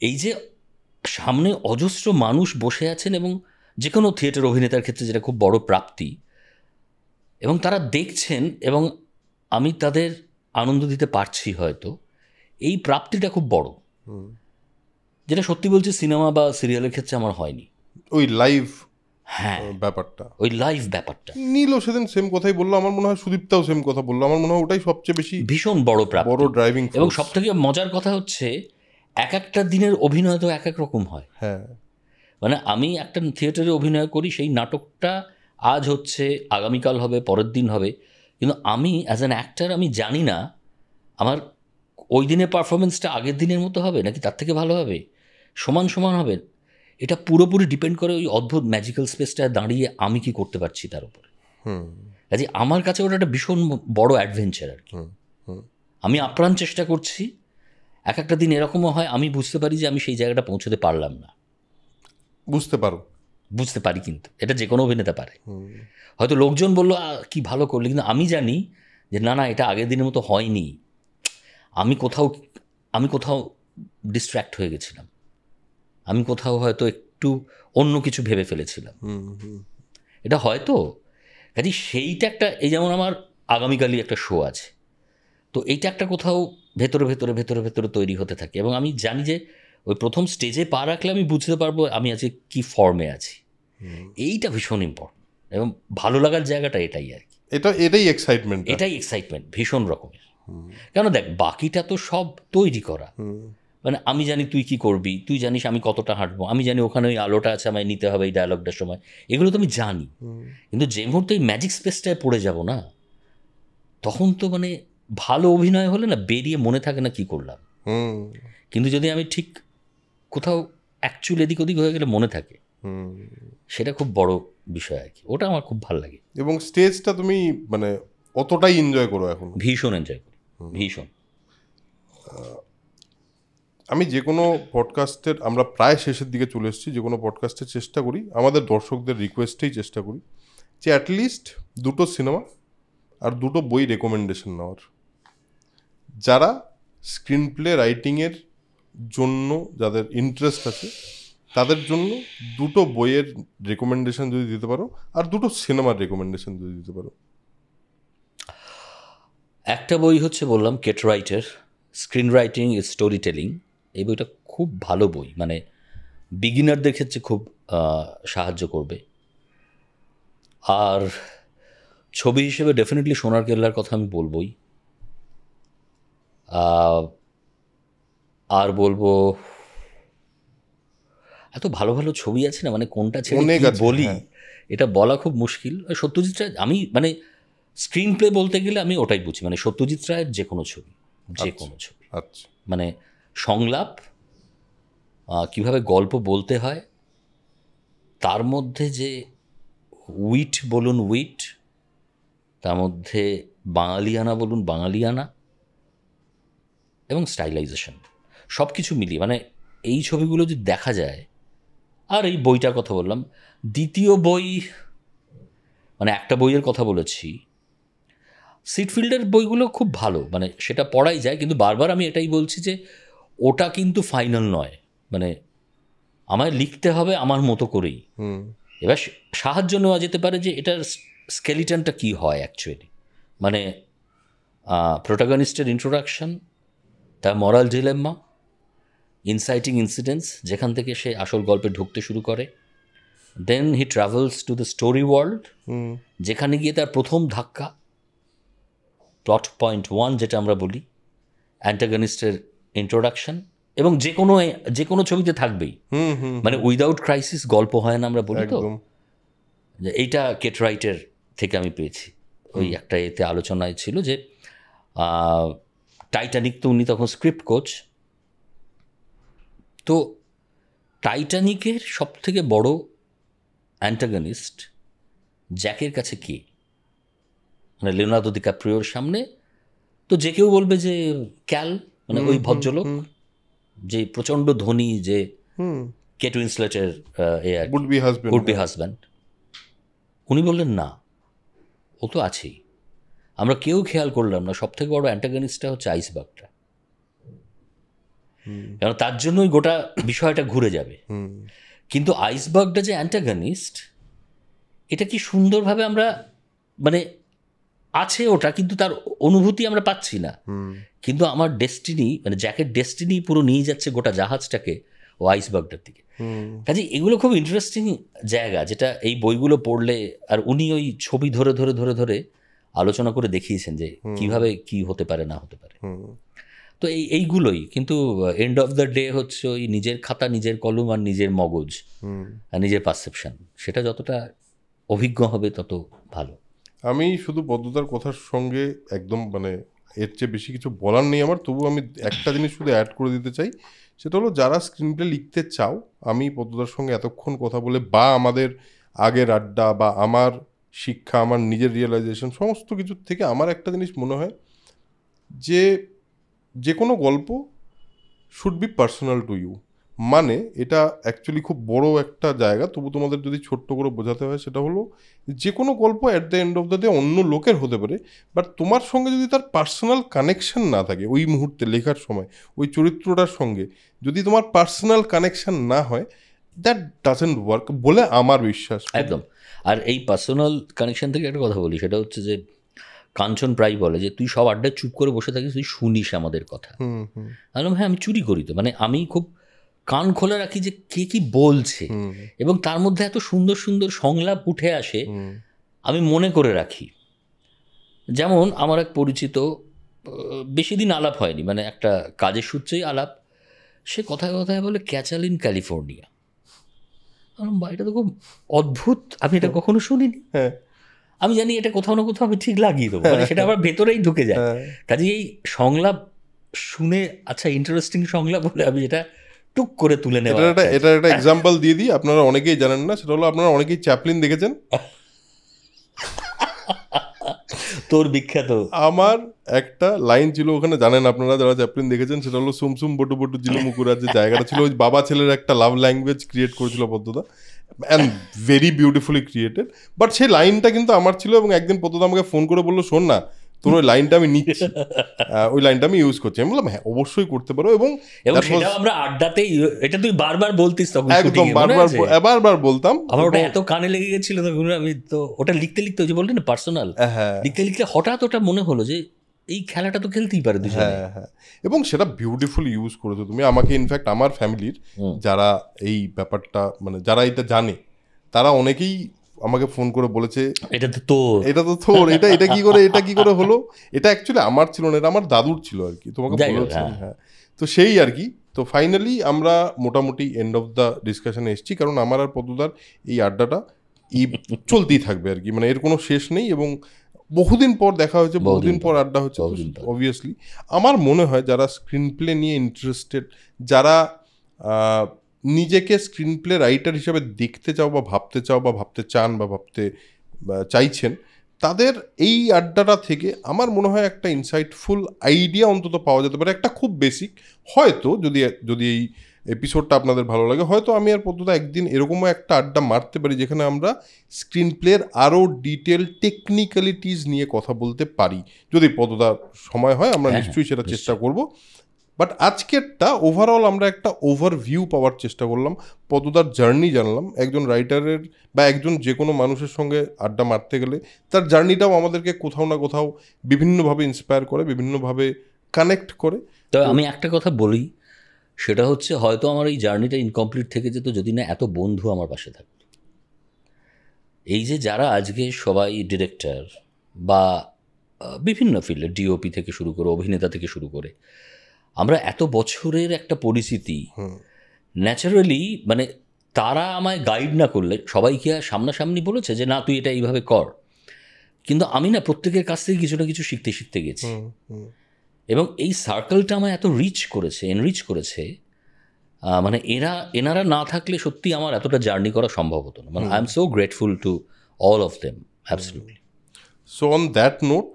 এই যে সামনে অজস্র মানুষ বসে আছেন, এবং যে কোনো থিয়েটার অভিনেতার ক্ষেত্রে যেটা খুব বড় প্রাপ্তি, এবং তারা দেখছেন এবং আমি তাদের আনন্দ দিতে পারছি হয়তো, এই প্রাপ্তিটা খুব বড়, যেটা সত্যি বলছি সিনেমা বা সিরিয়ালের ক্ষেত্রে আমার হয়নি। ওই লাইভ, হ্যাঁ, ব্যাপারটা, ওই লাইভ ব্যাপারটা। নীলও সেদিন সেম কথাই বললো, আমার মনে হয় সুদীপ্তাও সেম কথা বললো, আমার মনে হয় ওটাই সবচেয়ে বেশি ভীষণ বড় প্রাপ্তি, বড় ড্রাইভিং। এবং সব থেকে মজার কথা হচ্ছে এক একটা দিনের অভিনয় তো এক এক রকম হয়। হ্যাঁ, মানে আমি একটা থিয়েটারে অভিনয় করি, সেই নাটকটা আজ হচ্ছে, আগামীকাল হবে, পরের দিন হবে, কিন্তু আমি অ্যাজ অ্যান অ্যাক্টার আমি জানি না আমার ওই দিনের পারফরমেন্সটা আগের দিনের মতো হবে নাকি তার থেকে ভালো হবে, সমান সমান হবে। এটা পুরোপুরি ডিপেন্ড করে ওই অদ্ভুত ম্যাজিক্যাল স্পেসটায় দাঁড়িয়ে আমি কি করতে পারছি তার উপরে। কাজে আমার কাছে ওটা একটা ভীষণ বড় অ্যাডভেঞ্চার আর কি। আমি আপ্রাণ চেষ্টা করছি। এক একটা দিন এরকমও হয় আমি বুঝতে পারি যে আমি সেই জায়গাটা পৌঁছতে পারলাম না। বুঝতে পারি, কিন্তু এটা যে কোনো অভিনেতা পারে। হয়তো লোকজন বললো কি ভালো করলি, কিন্তু আমি জানি যে না, এটা আগের দিনের মতো হয়নি। আমি কোথাও ডিস্ট্র্যাক্ট হয়ে গেছিলাম, আমি কোথাও হয়তো একটু অন্য কিছু ভেবে ফেলেছিলাম। এটা হয়তো কাজে সেইটা একটা, এই যেমন আমার আগামীকালই একটা শো আছে, তো এইটা একটা কোথাও ভেতরে ভেতরে ভেতরে ভেতরে তৈরি হতে থাকে, এবং আমি জানি যে ওই প্রথম স্টেজে পা রাখলে আমি বুঝতে পারবো আমি আজকে কী ফর্মে আছি। এইটা ভীষণ ইম্পর্টেন্ট, এবং ভালো লাগার জায়গাটা এটাই আর কি। এটাই এক্সাইটমেন্ট ভীষণ রকমের। কেন দেখ, বাকিটা তো সব তৈরি করা। মানে আমি জানি তুই কি করবি, তুই জানিস আমি কতটা হাঁটবো, আমি জানি ওখানে ওই আলোটা আছে আমায় নিতে হবে এই ডায়লগটার সময়, এগুলো তো আমি জানি। কিন্তু যে মুহূর্তে এই ম্যাজিক স্পেসটায় পড়ে যাব না, তখন তো মানে ভালো অভিনয় হলে না বেরিয়ে মনে থাকে না কি করলাম, কিন্তু যদি আমি ঠিক কোথাও অ্যাকচুয়ালি এদিক ওদিক হয়ে গেলে মনে থাকে, সেটা খুব বড় বিষয় আর কি। ওটা আমার খুব ভালো লাগে। এবং স্টেজটা তুমি মানে অতটাই এনজয় করো এখন? ভীষণ এনজয় করি, ভীষণ। আমি যে কোনো পডকাস্টের, আমরা প্রায় শেষের দিকে চলে এসেছি, যে কোনো পডকাস্টের চেষ্টা করি, আমাদের দর্শকদের রিকোয়েস্টেই চেষ্টা করি যে অ্যাটলিস্ট 2টো সিনেমা আর 2টো বই রেকমেন্ডেশন নেওয়ার। যারা স্ক্রিন প্লে রাইটিংয়ের জন্য যাদের ইন্টারেস্ট আছে তাদের জন্য 2টো বইয়ের রেকমেন্ডেশন যদি দিতে পারো, আর 2টো সিনেমার রেকমেন্ডেশন যদি দিতে পারো। একটা বই হচ্ছে বললাম কেট রাইটের screen writing is story telling. এই বইটা খুব ভালো বই, মানে বিগিনারদের ক্ষেত্রে খুব সাহায্য করবে। আর ছবি হিসেবে ডেফিনেটলি সোনার কেল্লার কথা আমি বলবই। আর বলবো এত ভালো ভালো ছবি আছে না, মানে কোনটা ছেড়ে অনেক কি আছে, বলি হ্যাঁ। এটা বলা খুব মুশকিল। সত্যজিৎ রায়, আমি মানে স্ক্রিন প্লে বলতে গেলে আমি ওটাই বুঝি, মানে সত্যজিৎ রায়ের যে কোনো ছবি, যে কোনো ছবি, আচ্ছা, মানে সংলাপ, কিভাবে গল্প বলতে হয়, তার মধ্যে যে উইট বলুন উইট, তার মধ্যে বাঙালিয়ানা বলুন বাঙালিয়ানা, এবং স্টাইলাইজেশন, সব কিছু মিলিয়ে মানে এই ছবিগুলো যদি দেখা যায়। আর এই বইটার কথা বললাম। দ্বিতীয় বই, মানে একটা বইয়ের কথা বলেছি, সিটফিল্ডের বইগুলো খুব ভালো, মানে সেটা পড়াই যায়, কিন্তু বারবার আমি এটাই বলছি যে ওটা কিন্তু ফাইনাল নয়, মানে আমায় লিখতে হবে আমার মতো করেই। এবার সাহায্য নেওয়া যেতে পারে যে এটার স্কেলিটনটা কী হয় অ্যাকচুয়ালি, মানে প্রোটাগনিস্টের ইন্ট্রোডাকশন, তার মরাল ডিলেম্মা, ইনসাইটিং ইনসিডেন্টস যেখান থেকে সে আসল গল্পে ঢুকতে শুরু করে, then he travels to the story world, যেখানে গিয়ে তার প্রথম ধাক্কা, প্লট পয়েন্ট 1 যেটা আমরা বলি, অ্যান্টাগনিস্টের ইন্ট্রোডাকশন, এবং যে কোনো ছবিতে থাকবেই, মানে উইদাউট ক্রাইসিস গল্প হয় না আমরা বলি তো, যে এইটা কেট রাইটের থেকে আমি পেয়েছি। ওই একটা এতে আলোচনায় ছিল যে টাইটানিক, তো উনি তখন স্ক্রিপ্ট কোচ, তো টাইটানিকের সব থেকে বড় অ্যান্টাগনিস্ট জ্যাকের কাছে কে, মানে লিওনার্দো ডিক্যাপ্রিওর সামনে তো যে কেউ বলবে যে ক্যাল, মানে ওই ভদ্রলোক যে প্রচণ্ড ধনী, যে কেট উইন্সলেটের উড বি হাজব্যান্ড। উনি বললেন না, ও তো আছেই, আমরা কেউ খেয়াল করলাম না সব থেকে বড় অ্যান্টাগনিস্টটা হচ্ছে আইসবার্গটা, কারণ তার জন্যই গোটা বিষয়টা ঘুরে যাবে। কিন্তু আইসবার্গটা যে অ্যান্টাগনিস্ট, এটা কি সুন্দরভাবে আমরা, মানে আছে ওটা, কিন্তু তার অনুভূতি আমরা পাচ্ছি না। কিন্তু আমার ডেস্টিনি, মানে জ্যাকের ডেস্টিনি পুরো নিয়ে যাচ্ছে গোটা জাহাজটাকে ও আইসবার্গটার দিকে। কাজে এগুলো খুব ইন্টারেস্টিং জায়গা, যেটা এই বইগুলো পড়লে, আর উনি ওই ছবি ধরে ধরে ধরে ধরে আলোচনা করে দেখিয়েছেন যে কিভাবে কি হতে পারে না হতে পারে। তো এইগুলোই, কিন্তু এন্ড অফ দ্য ডে হচ্ছে ওই নিজের খাতা, নিজের কলম, আর নিজের মগজ, আর নিজের পারসেপশন, সেটা যতটা অভিজ্ঞ হবে তত ভালো। আমি শুধু পদ্মতার কথার সঙ্গে একদম, মানে এর চেয়ে বেশি কিছু বলার নেই আমার, তবু আমি একটা জিনিস শুধু অ্যাড করে দিতে চাই, সেটা হলো যারা স্ক্রিন প্লে লিখতে চাও, আমি পদ্মতার সঙ্গে এতক্ষণ কথা বলে, বা আমাদের আগের আড্ডা, বা আমার শিক্ষা, আমার নিজের রিয়েলাইজেশন, সমস্ত কিছুর থেকে আমার একটা জিনিস মনে হয় যে কোনো গল্প should be personal to you. মানে এটা অ্যাকচুয়ালি খুব বড় একটা জায়গা, তবু তোমাদের যদি ছোট্ট করে বোঝাতে হয়, সেটা হলো যে কোনো গল্প at the end of the day অন্য লোকের হতে পারে, বাট তোমার সঙ্গে যদি তার পার্সোনাল কানেকশন না থাকে, ওই মুহূর্তে লেখার সময় ওই চরিত্রটার সঙ্গে যদি তোমার পার্সোনাল কানেকশন না হয়, দ্যাট ডাজন্ট ওয়ার্ক বলে আমার বিশ্বাস। একদম। আর এই পার্সোনাল কানেকশন থেকে একটা কথা বলি, সেটা হচ্ছে যে কাঞ্চন প্রায় বলে যে তুই সব আড্ডায় চুপ করে বসে থাকিস, তুই শুনিস আমাদের কথা। বললাম হ্যাঁ, আমি চুরি করি তো, মানে আমি খুব কান খোলা রাখি যে কে কি বলছে, এবং তার মধ্যে এত সুন্দর সুন্দর সংলাপ উঠে আসে, আমি মনে করে রাখি। যেমন আমার এক পরিচিত, বেশি দিন আলাপ হয়নি, মানে একটা কাজের সূত্রেই আলাপ, সে কথায় কথায় বলে ক্যাচাল ইন ক্যালিফোর্নিয়া। বা এটা তো খুব অদ্ভুত, আমি এটা কখনো শুনিনি। আমি জানি এটা কোথাও না কোথাও আমি ঠিক লাগিয়ে দেবো, মানে সেটা আবার ভেতরেই ঢুকে যায়। কাজে এই সংলাপ শুনে, আচ্ছা ইন্টারেস্টিং সংলাপ বলে আমি এটা টুক করে তুলে নেওয়া। এটা একটা এক্সাম্পল দিয়ে দিই, আপনারা অনেকেই জানেন না, সেটা হলো আপনারা অনেকেই চ্যাপলিন দেখেছেন তোর বিখ্যাত আমার একটা লাইন ছিল ওখানে, জানেন আপনারা যারা চ্যাপলিন দেখেছেন, সেটা হলো সুমসুম বটু বটু জিলু মুকুরার যে জায়গাটা ছিল, ওই বাবা ছেলের একটা লাভ ল্যাঙ্গুয়েজ ক্রিয়েট করেছিল পদ্মদা, and very beautifully created. But সেই লাইনটা কিন্তু আমার ছিল, এবং একদিন পদ্মদা আমাকে ফোন করে বললো, শোন না তোর ওই লাইনটা আমি নিচ্ছি, ওই লাইনটা আমি ইউজ করছি। আমি বললাম হ্যাঁ অবশ্যই করতে পারো, এবং সেটা আমরা আড্ডাতে, এটা তুই বারবার বলতিস তখন, একদম বারবার বলতাম। আমার ওটা এত কানে লেগে গেছিল তখন, আমি তো ওটা লিখতে লিখতে, ওই যে বললি না পার্সোনাল, লিখতে লিখতে হঠাৎ ওটা মনে হলো যে এই খেলাটা তো খেলতেই পারে দুজনে। হ্যাঁ, এবং সেটা বিউটিফুলি ইউজ করেছো তুমি। আমাকে ইনফ্যাক্ট আমার ফ্যামিলির যারা এই ব্যাপারটা মানে যারা এটা জানে, তারা অনেকেই আমাকে ফোন করে বলেছে এটা তো তোর, এটা কি করে হলো, এটা অ্যাকচুয়ালি আমার ছিল না, এটা আমার দাদুর ছিল আর কি, তোমাকে বলেছিলাম। হ্যাঁ, তো সেই আর কি। তো ফাইনালি আমরা মোটামুটি এন্ড অফ দ্য ডিসকাশনে এসেছি, কারণ আমার আর পদ্মদার এই আড্ডাটা চলতেই থাকবে আর কি, মানে এর কোনো শেষ নেই। এবং বহুদিন পর দেখা হয়েছে, বহুদিন পর আড্ডা হচ্ছে। অবভিয়াসলি আমার মনে হয় যারা স্ক্রিন প্লে নিয়ে ইন্টারেস্টেড, যারা নিজেকে স্ক্রিন প্লে রাইটার হিসেবে দেখতে চাও বা ভাবতে চাও বা ভাবতে চান বা ভাবতে চাইছেন, তাদের এই আড্ডাটা থেকে আমার মনে হয় একটা ইনসাইটফুল আইডিয়া অন্তত পাওয়া যেতে পারে। একটা খুব বেসিক, হয়তো যদি এই এপিসোডটা আপনাদের ভালো লাগে, হয়তো আমি আর পদ্মদা একদিন এরকমও একটা আড্ডা মারতে পারি যেখানে আমরা স্ক্রিন প্লের আরও ডিটেল টেকনিক্যালিটিস নিয়ে কথা বলতে পারি। যদি পদ্মদার সময় হয় আমরা নিশ্চয়ই সেটা চেষ্টা করব। বাট আজকেরটা ওভারঅল আমরা একটা ওভারভিউ পাওয়ার চেষ্টা করলাম, পদ্মদার জার্নি জানলাম। একজন রাইটারের বা একজন যে কোনো মানুষের সঙ্গে আড্ডা মারতে গেলে তার জার্নিটাও আমাদেরকে কোথাও না কোথাও বিভিন্নভাবে ইন্সপায়ার করে, বিভিন্নভাবে কানেক্ট করে। তবে আমি একটা কথা বলি, সেটা হচ্ছে হয়তো আমার এই জার্নিটা ইনকমপ্লিট থেকে যেত যদি না এত বন্ধু আমার পাশে থাকতো। এই যে যারা আজকে সবাই ডিরেক্টর বা বিভিন্ন ফিল্ডে, ডিওপি থেকে শুরু করে অভিনেতা থেকে শুরু করে, আমরা এত বছরের একটা পরিচিতি, ন্যাচারালি মানে তারা আমায় গাইড না করলে, সবাইকে সামনাসামনি বলেছে যে না তুই এটা এইভাবে কর, কিন্তু আমি না প্রত্যেকের কাছ থেকে কিছু না কিছু শিখতে শিখতে গেছি। এবং এই সার্কেলটা আমায় এত এনরিচ করেছে, মানে এনারা না থাকলে সত্যি আমার এতটা জার্নি করা সম্ভব হতো না। মানে I am so grateful to all of them, absolutely. So on that note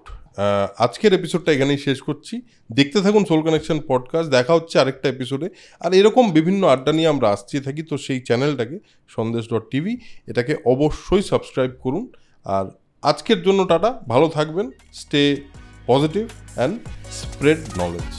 আজকের এপিসোডটা এখানেই শেষ করছি। দেখতে থাকুন সোল কানেকশন পডকাস্ট, দেখা হচ্ছে আরেকটা এপিসোডে। আর এরকম বিভিন্ন আড্ডা নিয়ে আমরা আসতে থাকি, তো সেই চ্যানেলটাকে সন্দেশ.tv, এটাকে অবশ্যই সাবস্ক্রাইব করুন। আর আজকের জন্য টাটা, ভালো থাকবেন, stay positive and spread knowledge.